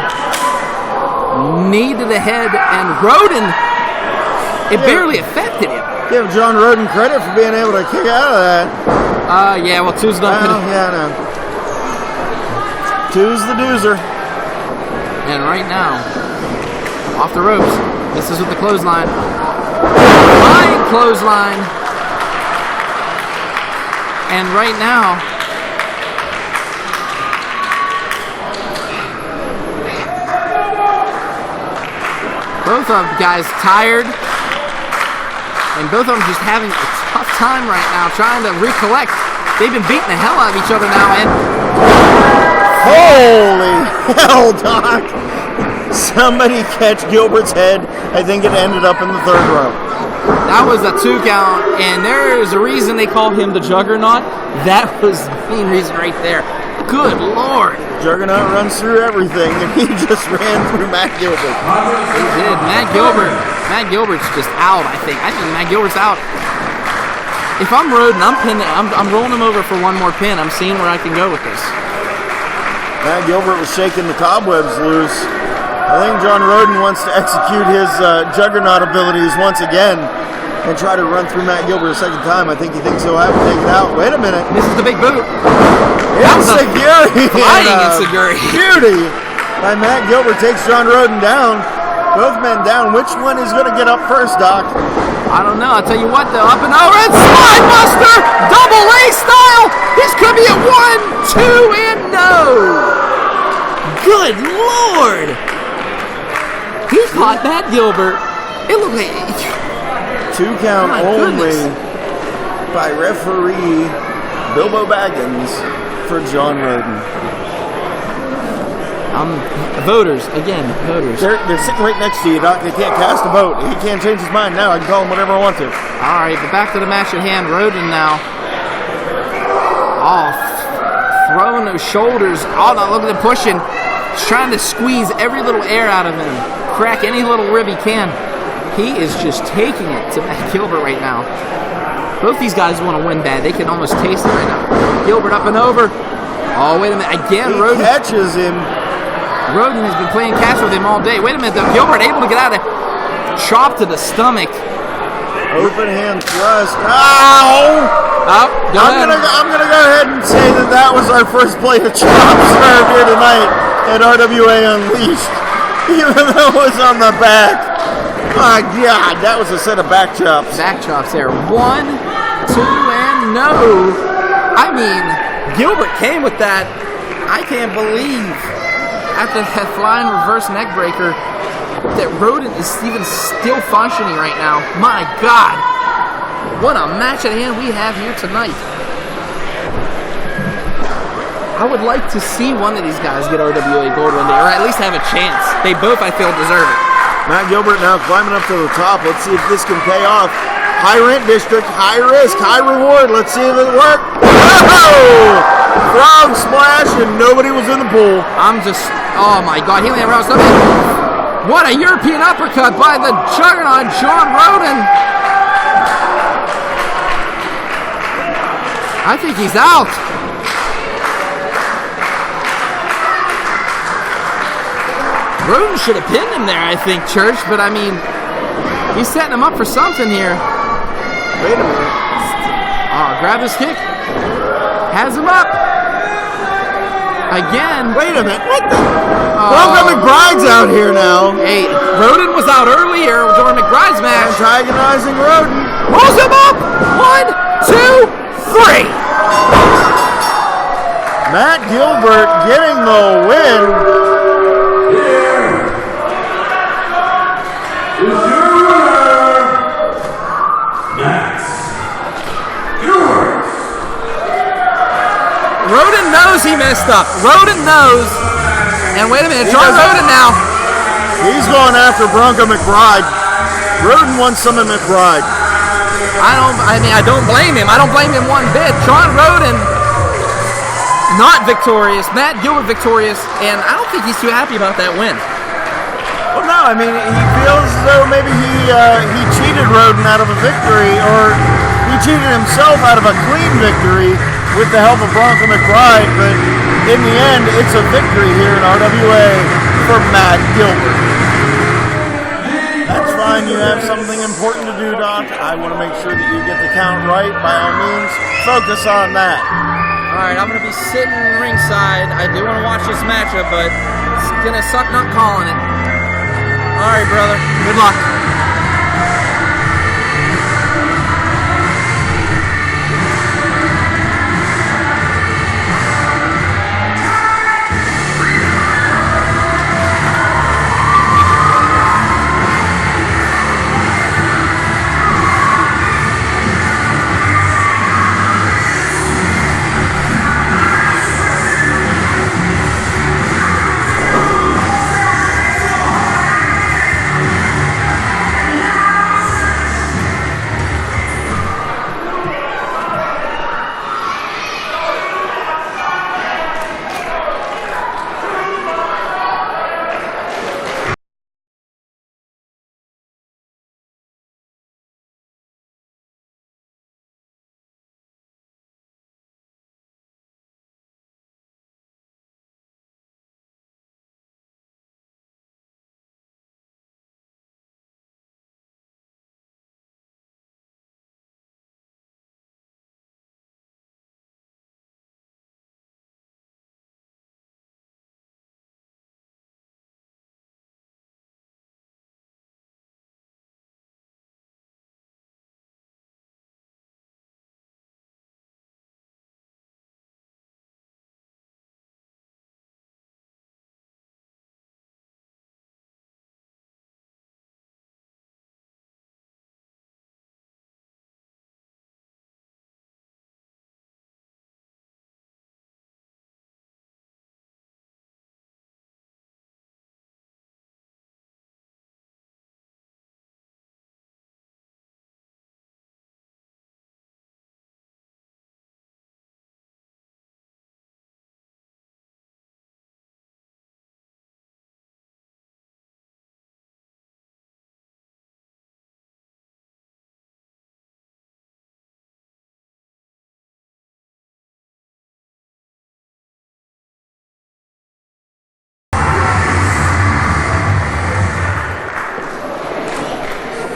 Knee to the head, and Rhoden, it barely affected him. Give John Rhoden credit for being able to kick out of that. Yeah, well, two's not Well, yeah, no. Two's the doozer. And right now, off the ropes, misses with the clothesline. Flying clothesline. And right now, both of the guys tired, and both of them just having a tough time right now, trying to recollect. They've been beating the hell out of each other now, and holy hell, Doc! Somebody catch Gilbert's head. I think it ended up in the third row. that was a 2 count, and there is a reason they call him the Juggernaut. That was the main reason right there. Good Lord. Juggernaut runs through everything, and he just ran through Matt Gilbert. He did. Matt Gilbert's just out, I think. I think Matt Gilbert's out. If I'm Rhoden, I'm rolling him over for one more pin. I'm seeing where I can go with this. Matt Gilbert was shaking the cobwebs loose. I think John Rhoden wants to execute his Juggernaut abilities once again and try to run through Matt Gilbert a second time. I think he thinks he'll have to take it out. Wait a minute. This is the big boot. Insecurity. Flying insecurity. Beauty by Matt Gilbert takes John Rhoden down. Both men down. Which one is going to get up first, Doc? I don't know. I'll tell you what, though. Up and over. And Slide Buster! Double A style! This could be a 1, 2, and no! Good Lord! He caught Matt Gilbert. It looked like... 2 count only goodness. by referee Bilbo Baggins for John Rhoden. Voters. They're sitting right next to you, Doc. They can't cast a vote. He can't change his mind now. I can call him whatever I want to. All right, but back to the match at hand. Rhoden now. Throwing those shoulders. Now look at him pushing. He's trying to squeeze every little air out of him. Crack any little rib he can. He is just taking it to Matt Gilbert right now. Both these guys want to win bad. They can almost taste it right now. Gilbert up and over. Oh, wait a minute. Again, Rhoden catches him. Rhoden has been playing catch with him all day. Wait a minute, though. Gilbert able to get out of it. Chop to the stomach. Open hand thrust. Ow! I'm gonna go ahead and say that was our first plate of chops served here tonight at RWA Unleashed. Even though it was on the back. My God, that was a set of back chops. Back chops there. 1, 2, and no. I mean, Gilbert came with that I can't believe after that flying reverse neck breaker that Rhoden is even still functioning right now. My God. What a match at hand we have here tonight. I would like to see one of these guys get RWA gold one day, or at least have a chance. They both, I feel, deserve it. Matt Gilbert now climbing up to the top. Let's see if this can pay off. High rent district, high risk, high reward. Let's see if it works. Whoa! Frog splash and nobody was in the pool. I'm just, oh my God, he landed around something. What a European uppercut by the juggernaut, John Rhoden. I think he's out. Rhoden should have pinned him there, I think, Church, but I mean, he's setting him up for something here. Wait a minute. Oh, grab his kick. Has him up. Again. Wait a minute. What the? Bronco McBride's out here now. Hey, Rhoden was out earlier during McBride's match. Antagonizing Rhoden. Rolls him up. 1, 2, 3. Matt Gilbert getting the win. Rhoden knows he messed up. Rhoden knows. And wait a minute, John Rhoden now. He's going after Bronco McBride. Rhoden wants some of McBride. I don't blame him. I don't blame him one bit. John Rhoden not victorious. Matt Gilbert victorious. And I don't think he's too happy about that win. Well, no, I mean, he feels as though maybe he cheated Rhoden out of a victory, or he cheated himself out of a clean victory with the help of Bronco McBride, but in the end, it's a victory here in RWA for Matt Gilbert. That's fine, you have something important to do, Doc. I want to make sure that you get the count right. By all means, focus on that. All right, I'm going to be sitting ringside. I do want to watch this matchup, but it's going to suck not calling it. All right, brother. Good luck.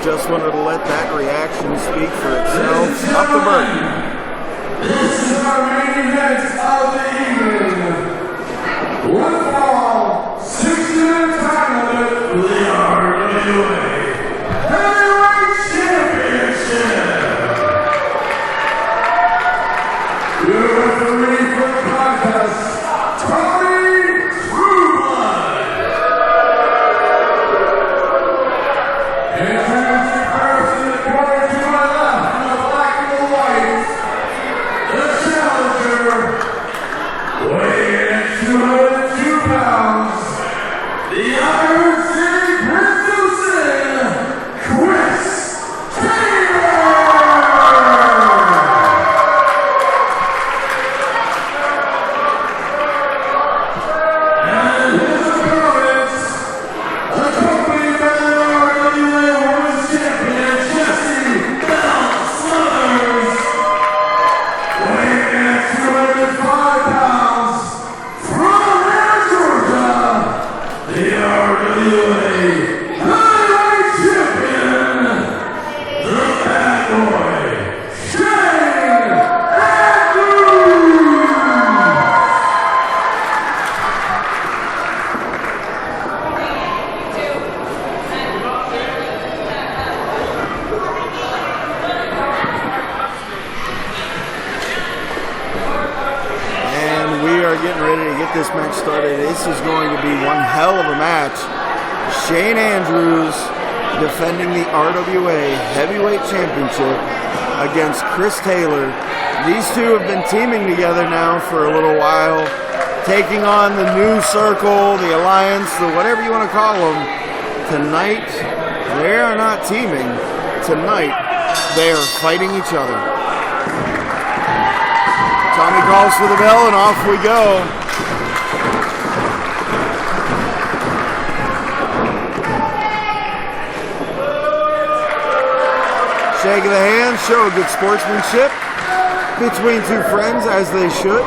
Just wanted to let that reaction speak for itself. Up the burden. This is our main event of the evening. One fall, 6-minute time limit for the RWA Heavyweight Championship. Your referee for the contest, started. This is going to be one hell of a match. Shane Andrews defending the RWA Heavyweight Championship against Chris Taylor. These two have been teaming together now for a little while, taking on the new circle, the alliance, the whatever you want to call them. Tonight, they are not teaming. Tonight, they are fighting each other. Tommy calls for the bell, and off we go. Shake of the hand, show of good sportsmanship between two friends, as they should.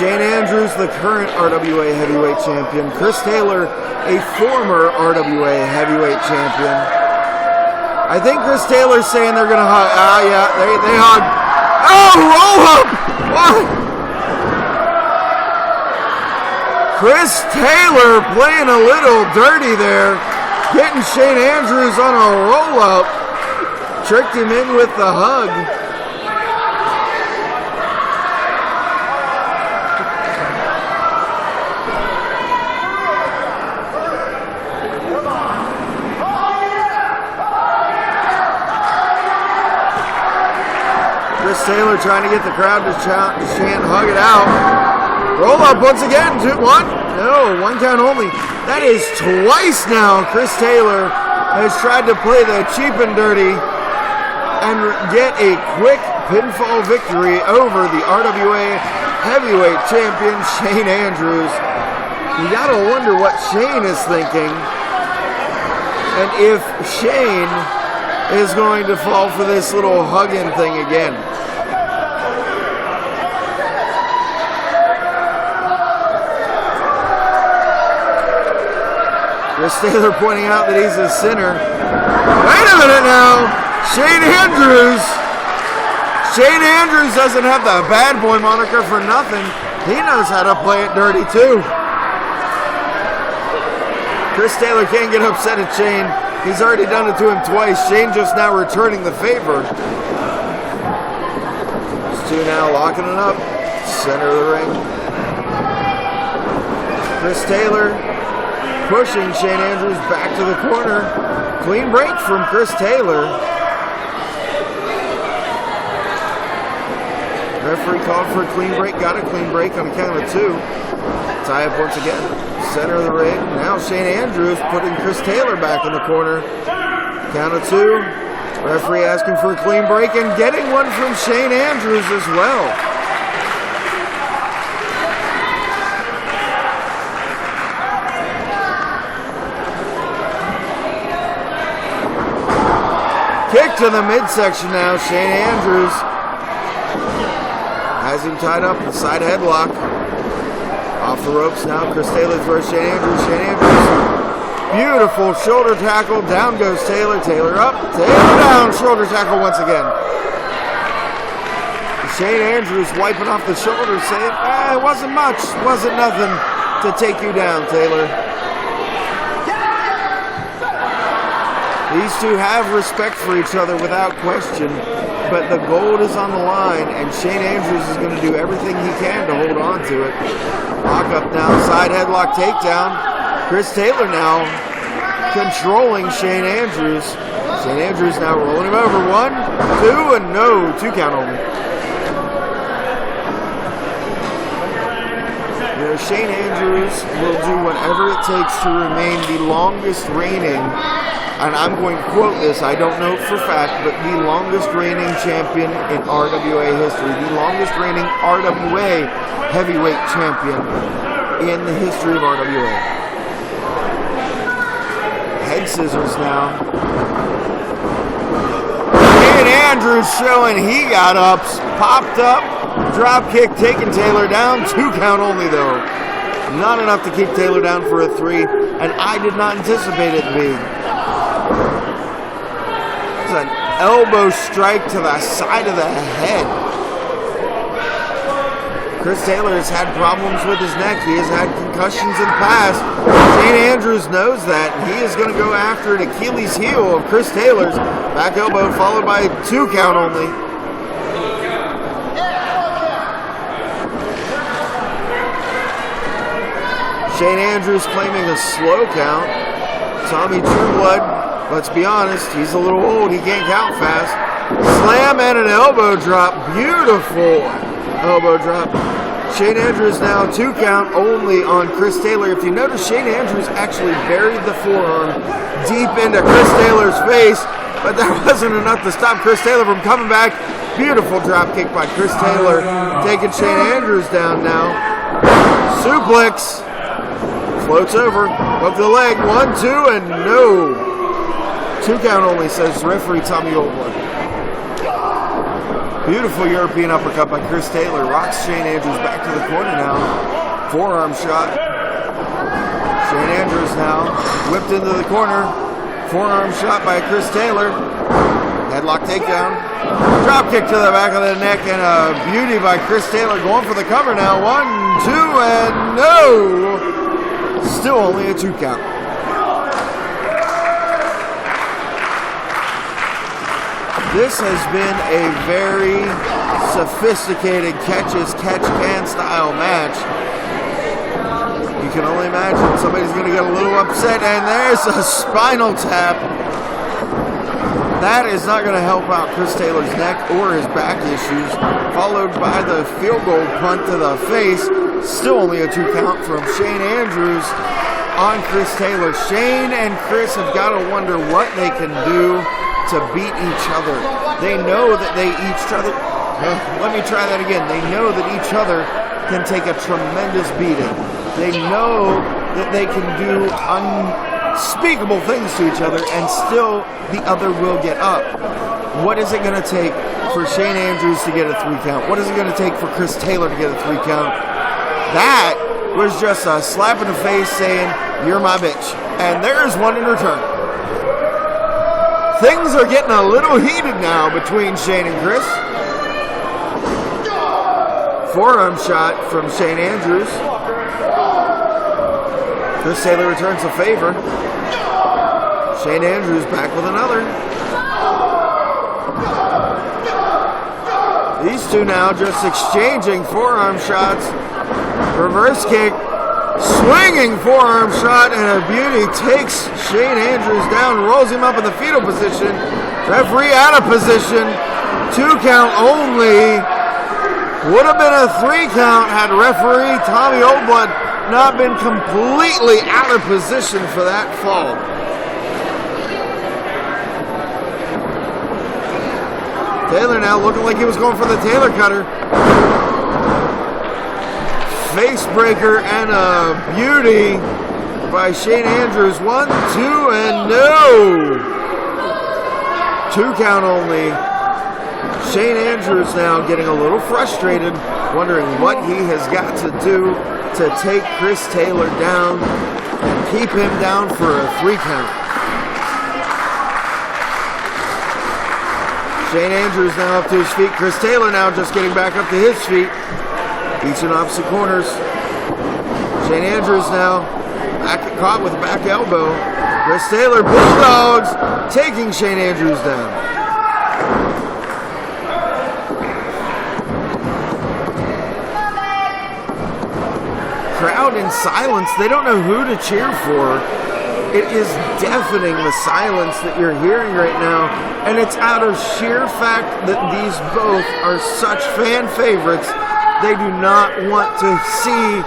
Shane Andrews, the current RWA Heavyweight Champion. Chris Taylor, a former RWA Heavyweight Champion. I think Chris Taylor's saying they're going to hug. Yeah, they hug. Oh, roll up! What? Chris Taylor playing a little dirty there, getting Shane Andrews on a roll up. Tricked him in with the hug. Chris Taylor trying to get the crowd to chant, hug it out. Roll up once again. 2-1. No, 1 count only. That is twice now. Chris Taylor has tried to play the cheap and dirty and get a quick pinfall victory over the RWA Heavyweight Champion, Shane Andrews. You gotta wonder what Shane is thinking, and if Shane is going to fall for this little hugging thing again. Chris Taylor pointing out that he's a sinner. Wait a minute now! Shane Andrews doesn't have the bad boy moniker for nothing. He knows how to play it dirty too. Chris Taylor can't get upset at Shane. He's already done it to him twice. Shane just now returning the favor. These two now locking it up. Center of the ring. Chris Taylor pushing Shane Andrews back to the corner. Clean break from Chris Taylor. Referee called for a clean break, got a clean break on the count of 2. Tie up once again, center of the ring. Now Shane Andrews putting Chris Taylor back in the corner. Count of 2. Referee asking for a clean break and getting one from Shane Andrews as well. Kick to the midsection now, Shane Andrews. Has him tied up, side headlock. Off the ropes now, Chris Taylor throws Shane Andrews. Shane Andrews, beautiful shoulder tackle. Down goes Taylor. Taylor up, Taylor down. Shoulder tackle once again. Shane Andrews wiping off the shoulder, saying, it wasn't much, wasn't nothing to take you down, Taylor. These two have respect for each other without question. But the gold is on the line, and Shane Andrews is going to do everything he can to hold on to it. Lock up now, side headlock takedown. Chris Taylor now controlling Shane Andrews. Shane Andrews now rolling him over. 1, 2, and no, 2 count only. You know, Shane Andrews will do whatever it takes to remain the longest reigning, and I'm going to quote this, I don't know for fact, but the longest reigning champion in RWA history, the longest reigning RWA heavyweight champion in the history of RWA. Head scissors now. Shane Andrews showing he got ups, popped up, drop kick, taking Taylor down. 2 count only though. Not enough to keep Taylor down for a 3, and I did not anticipate it being. An elbow strike to the side of the head. Chris Taylor has had problems with his neck. He has had concussions in the past. Shane Andrews knows that. He is going to go after an Achilles heel of Chris Taylor's. Back elbow followed by 2 count only. Shane Andrews claiming a slow count. Tommy Trueblood, let's be honest, he's a little old. He can't count fast. Slam and an elbow drop. Beautiful elbow drop. Shane Andrews now 2 count only on Chris Taylor. If you notice, Shane Andrews actually buried the forearm deep into Chris Taylor's face, but that wasn't enough to stop Chris Taylor from coming back. Beautiful drop kick by Chris Taylor, taking Shane Andrews down now. Suplex. Floats over. Hook the leg. 1, 2, and no. 2 count only, says referee Tommy Oldblood. Beautiful European uppercut by Chris Taylor. Rocks Shane Andrews back to the corner now. Forearm shot. Shane Andrews now whipped into the corner. Forearm shot by Chris Taylor. Headlock takedown. Drop kick to the back of the neck and a beauty by Chris Taylor going for the cover now. 1, 2, and no. Still only a 2 count. This has been a very sophisticated catch-as-catch-can style match. You can only imagine somebody's going to get a little upset, and there's a spinal tap. That is not going to help out Chris Taylor's neck or his back issues. Followed by the field goal punt to the face. Still only a 2 count from Shane Andrews on Chris Taylor. Shane and Chris have got to wonder what they can do to beat each other. They know that they each other. Let me try that again. They know that each other can take a tremendous beating. They know that they can do unspeakable things to each other, and still the other will get up. What is it going to take for Shane Andrews to get a 3 count? What is it going to take for Chris Taylor to get a 3 count? That was just a slap in the face saying, "You're my bitch." And there's one in return. Things are getting a little heated now between Shane and Chris. Forearm shot from Shane Andrews. Chris Taylor returns the favor. Shane Andrews back with another. These two now just exchanging forearm shots. Reverse kick. Swinging forearm shot, and a beauty takes Shane Andrews down, rolls him up in the fetal position. Referee out of position. 2 count only. Would have been a 3 count had referee Tommy Oldblood not been completely out of position for that fall. Taylor now looking like he was going for the Taylor cutter. Face breaker and a beauty by Shane Andrews. 1, 2, and no. 2 count only. Shane Andrews now getting a little frustrated, wondering what he has got to do to take Chris Taylor down and keep him down for a 3 count. Shane Andrews now up to his feet. Chris Taylor now just getting back up to his feet. Each in opposite corners. Shane Andrews now caught with a back elbow. Chris Taylor, Bulldogs, taking Shane Andrews down. Crowd in silence. They don't know who to cheer for. It is deafening, the silence that you're hearing right now. And it's out of sheer fact that these both are such fan favorites. They do not want to see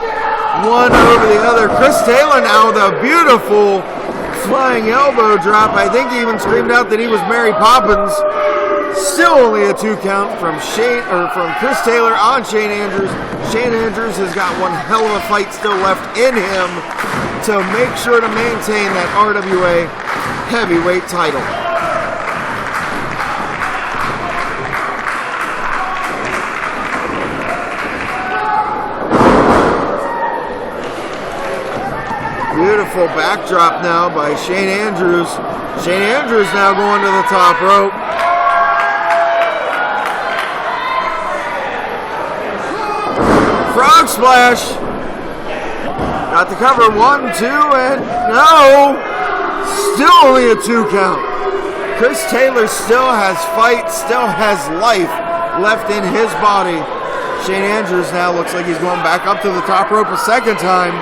one over the other. Chris Taylor now with a beautiful flying elbow drop. I think he even screamed out that he was Mary Poppins. Still only a 2 count from Chris Taylor on Shane Andrews. Shane Andrews has got one hell of a fight still left in him to make sure to maintain that RWA heavyweight title. Beautiful backdrop now by Shane Andrews. Shane Andrews now going to the top rope. Frog splash. Got the cover. 1, 2, and no. Still only a 2 count. Chris Taylor still has fight, still has life left in his body. Shane Andrews now looks like he's going back up to the top rope a second time.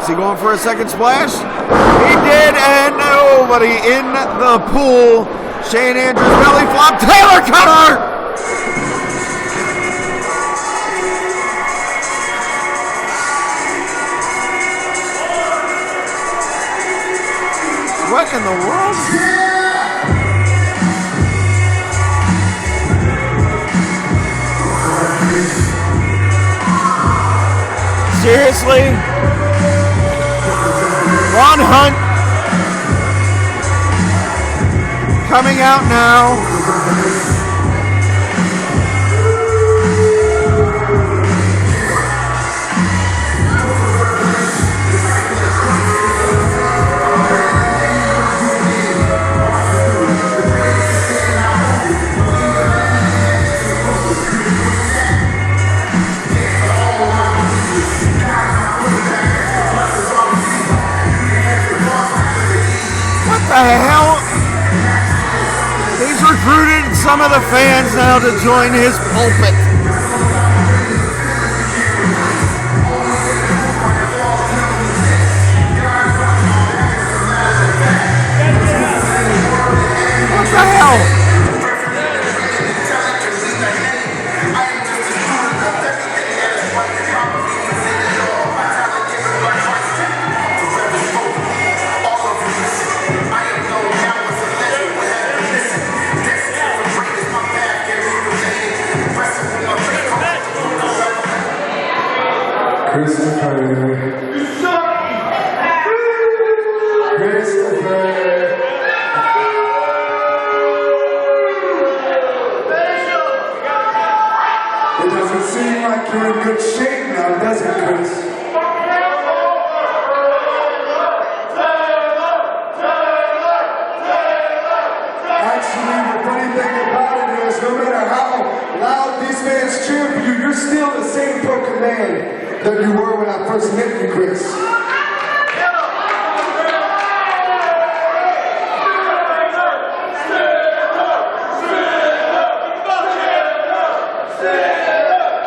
Is he going for a second splash? He did, and nobody in the pool. Shane Andrews belly flop, Taylor cutter! What in the world? Seriously? Ron Hunt coming out now. What the hell? He's recruited some of the fans now to join his pulpit. What the hell? It doesn't seem like you're in good shape now, does it, Chris? Actually, the funny thing about it is, no matter how loud these fans cheer for you, you're still the same broken man that you were when I first met you, Chris.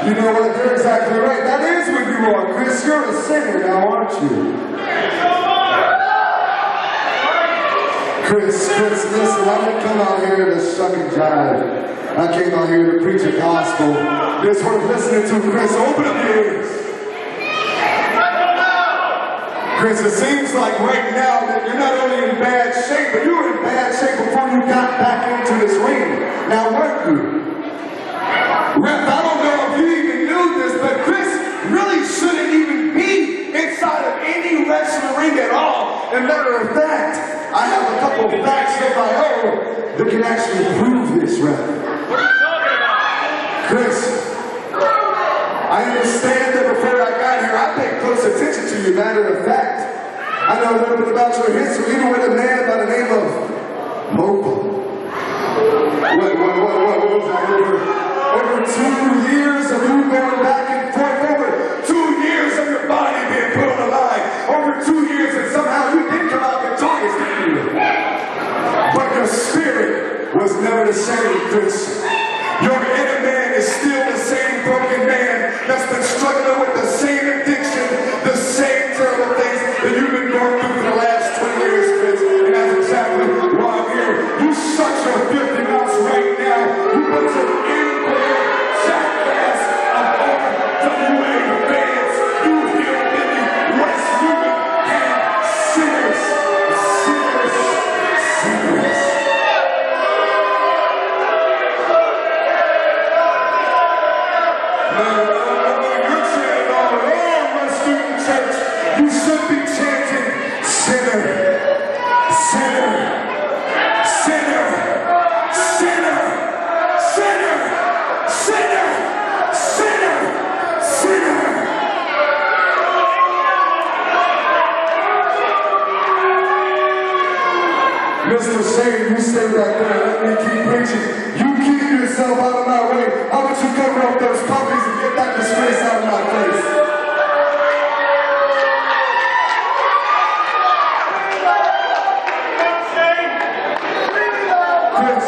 You know what? You're exactly right. That is what you are, Chris. You're a singer now, aren't you? Chris, listen, I didn't come out here to suck and jive. I came out here to preach a gospel. It's worth listening to, Chris. Open up your ears. Chris, it seems like right now that you're not only in bad shape, but you were in bad shape before you got back into this ring. Now, weren't you? Rep, I don't know if you even knew this, but Chris really shouldn't even be inside of any wrestling ring at all. And matter of fact, I have a couple of facts of my own that can actually prove this, Rep. What are you talking about? Chris, I understand that before I got here, I paid close attention to you. Matter of fact, I know a little bit about your history, even with a man by the name of Mopa. What was that? Over 2 years of you going back and forth, over 2 years of your body being put on the line, over 2 years, and somehow you did come out victorious, didn't you? But your spirit was never the same, Chris. Your inner man is still the same broken man that's been struggling with the same addiction, the same terrible things that you've been going through for the last 20 years, Chris. And that's exactly why I'm here. You shut your 50 mouths right now. You put your jackass of RWA fans. You hillbilly West Human and sinners. You're chanting all around West Human Church. You should be chanting sinner, sinner, sinner, sinner, sinner, sinner, sinner, sinner. Mr. Shane, you stay right there. Let me keep preaching. You keep yourself out of my way. How about you cover up those puppies and get that disgrace out of my face? Chris,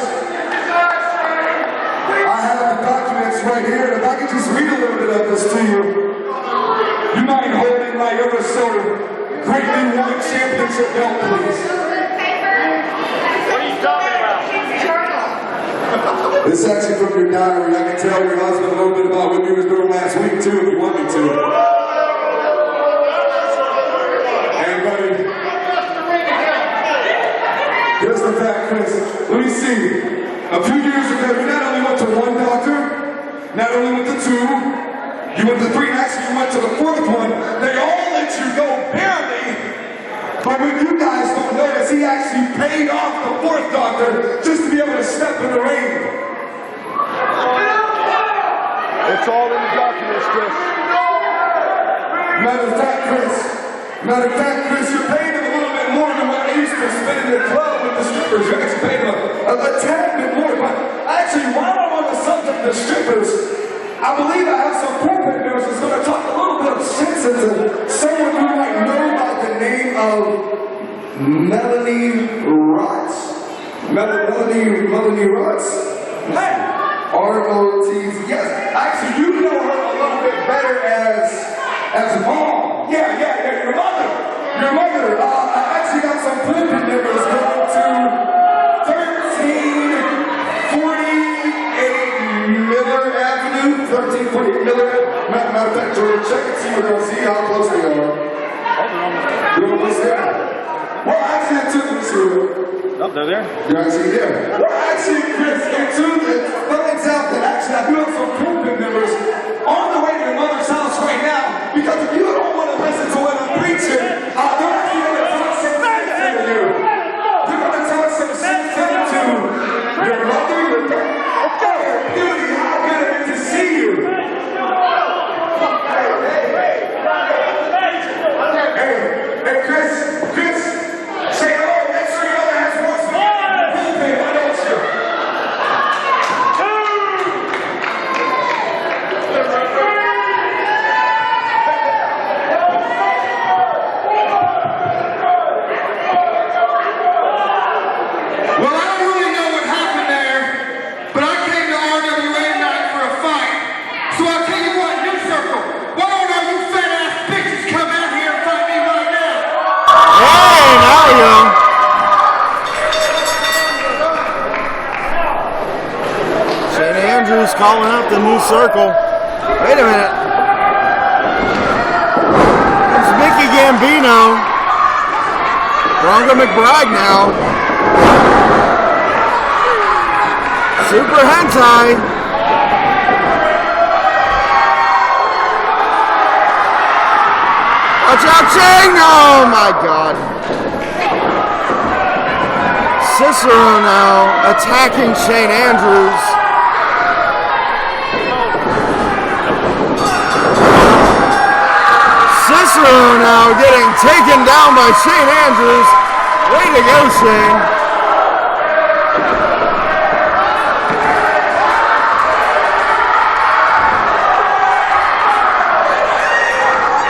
I have the documents right here. If I could just read a little bit of this to you. You mind holding my ever so RWA Championship belt, please. What are you talking about? This is actually from your diary. I can tell your husband a little bit about what you was doing last week, too, if you want me to. Hey, buddy. Here's the fact, Chris. Let me see. A few years ago, you not only went to one doctor, not only went to two, you went to three, actually you went to the fourth one. They all let you go barely. But what you guys don't know is he actually paid off the fourth doctor just to be able to step in the ring. It's all in the documents, Chris. Matter of fact, Chris, you're paying him a little bit more than what I used to spend in the club with the strippers. You're actually paying him a tad bit more. But actually, while I'm on the subject of strippers, I believe I have some pulpit news that's going to talk a little bit of sense into someone who might know by the name of Melanie Rotz. Melanie Rotz? Hey! R-O-T-Z. Yes, actually, you know her a little bit better as mom. Yeah, your mother. Your mother. I actually got some pulpit numbers going to 1348 Miller Avenue. 1348 Miller. Matter of fact, Jordan, check and see what they'll see how close they are. You're almost there. Well, actually, it took me to. Oh, they're there. You're actually there. Well, actually, Chris, for example, actually, I do have some pulpit members on the way to your mother's house right now, because if you don't want to listen to what I'm preaching, they're actually going to talk some sense into you. They're going to talk some sense into your mother, your beauty, how good it is to see you. Hey, Chris, say hello. Make sure your mother has more space in the pulpit. Why don't you? Well, I don't really know what happened there, but I came to RWA tonight for a fight. So I'll tell you what, New Circle, why don't all you fat ass bitches come out here and fight me right now? Hey, now we go. St. Andrews calling up the New Circle. Wait a minute. It's Mickey Gambino. Bronco McBride now. Super Hentai. Watch out, Chang! Oh my God. Cicero now attacking St. Andrews. Cicero now getting taken down by St. Andrews. Way to go, Shane.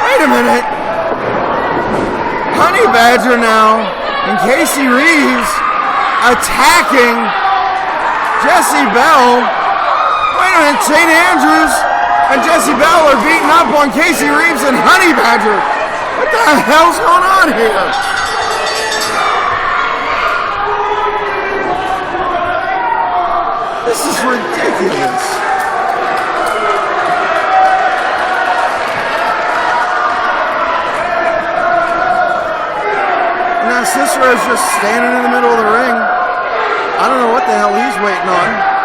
Wait a minute. Honey Badger now and Casey Reeves attacking Belle. Wait a minute, St. Andrews and Belle are beating up on Casey Reeves and Honey Badger. What the hell's going on here? This is ridiculous. Now Cicero's just standing in the middle of the ring. I don't know what the hell he's waiting on.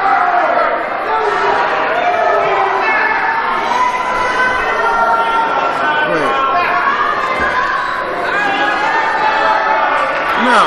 Wait. No.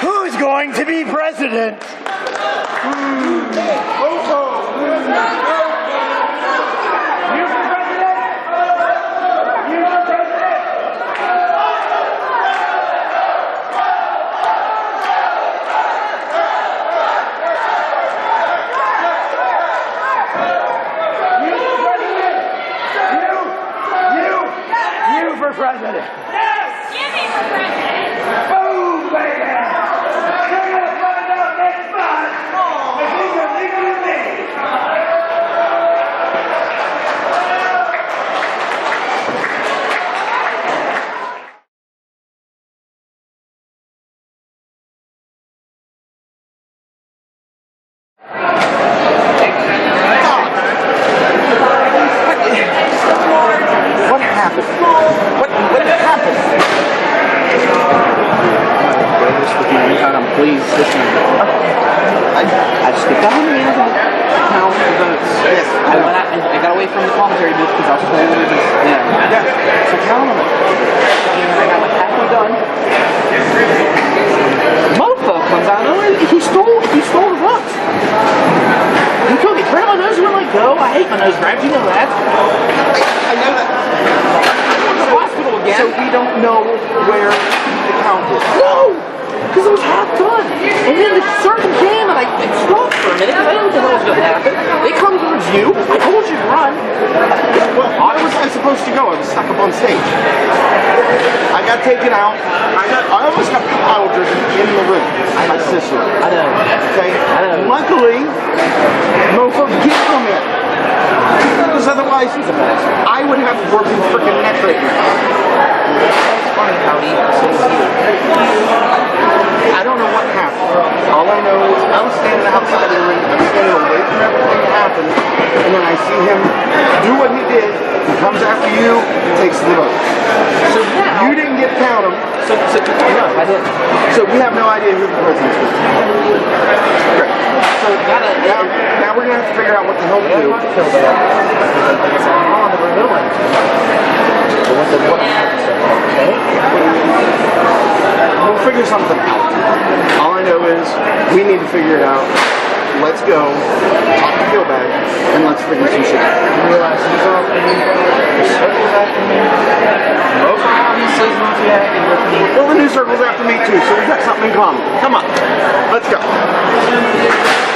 Who's going to be president? President. Yes! Give me for president! Boom, baby! You're gonna find out next month if you can leave it with me. What happened? What happened? Please, listen. I skipped out on the count for votes. Yes. I got away from the commentary booth because I was told it was, So count on it. And I got like halfway done. Mofo comes out of nowhere. He stole the votes. He told me, grab my nose and let go. I hate my nose grabs. You know that. I know that. Hospital again. So we don't know where the count is. No! Because it was half done. And then the sergeant came and I stopped for a minute because I didn't know what the hell was going to happen. They come towards you. I told you to run. Well, I was supposed to go. I was stuck up on stage. I got taken out. I almost got pile driven in the room. My sister. I know. Okay? I know. Luckily, mofo did come in. Because otherwise, I would have a broken freaking neck right now. Funny how he I don't know what happened. All I know is I was standing outside the ring, I'm standing away from everything that happened, and then I see him do what he did. He comes after you and takes the vote. So now you didn't get to count him. So no, I didn't. So we have no idea who the president is. Great. So now we're gonna have to figure out what the hell to do. We'll figure something out. All I know is we need to figure it out. let's go, talk to Gilbert, and let's figure some shit out. You realize he's after me, the circle's after me, most obviously is not happy with me. Well, the new circle's after me too, so we got something in common. Come on, let's go.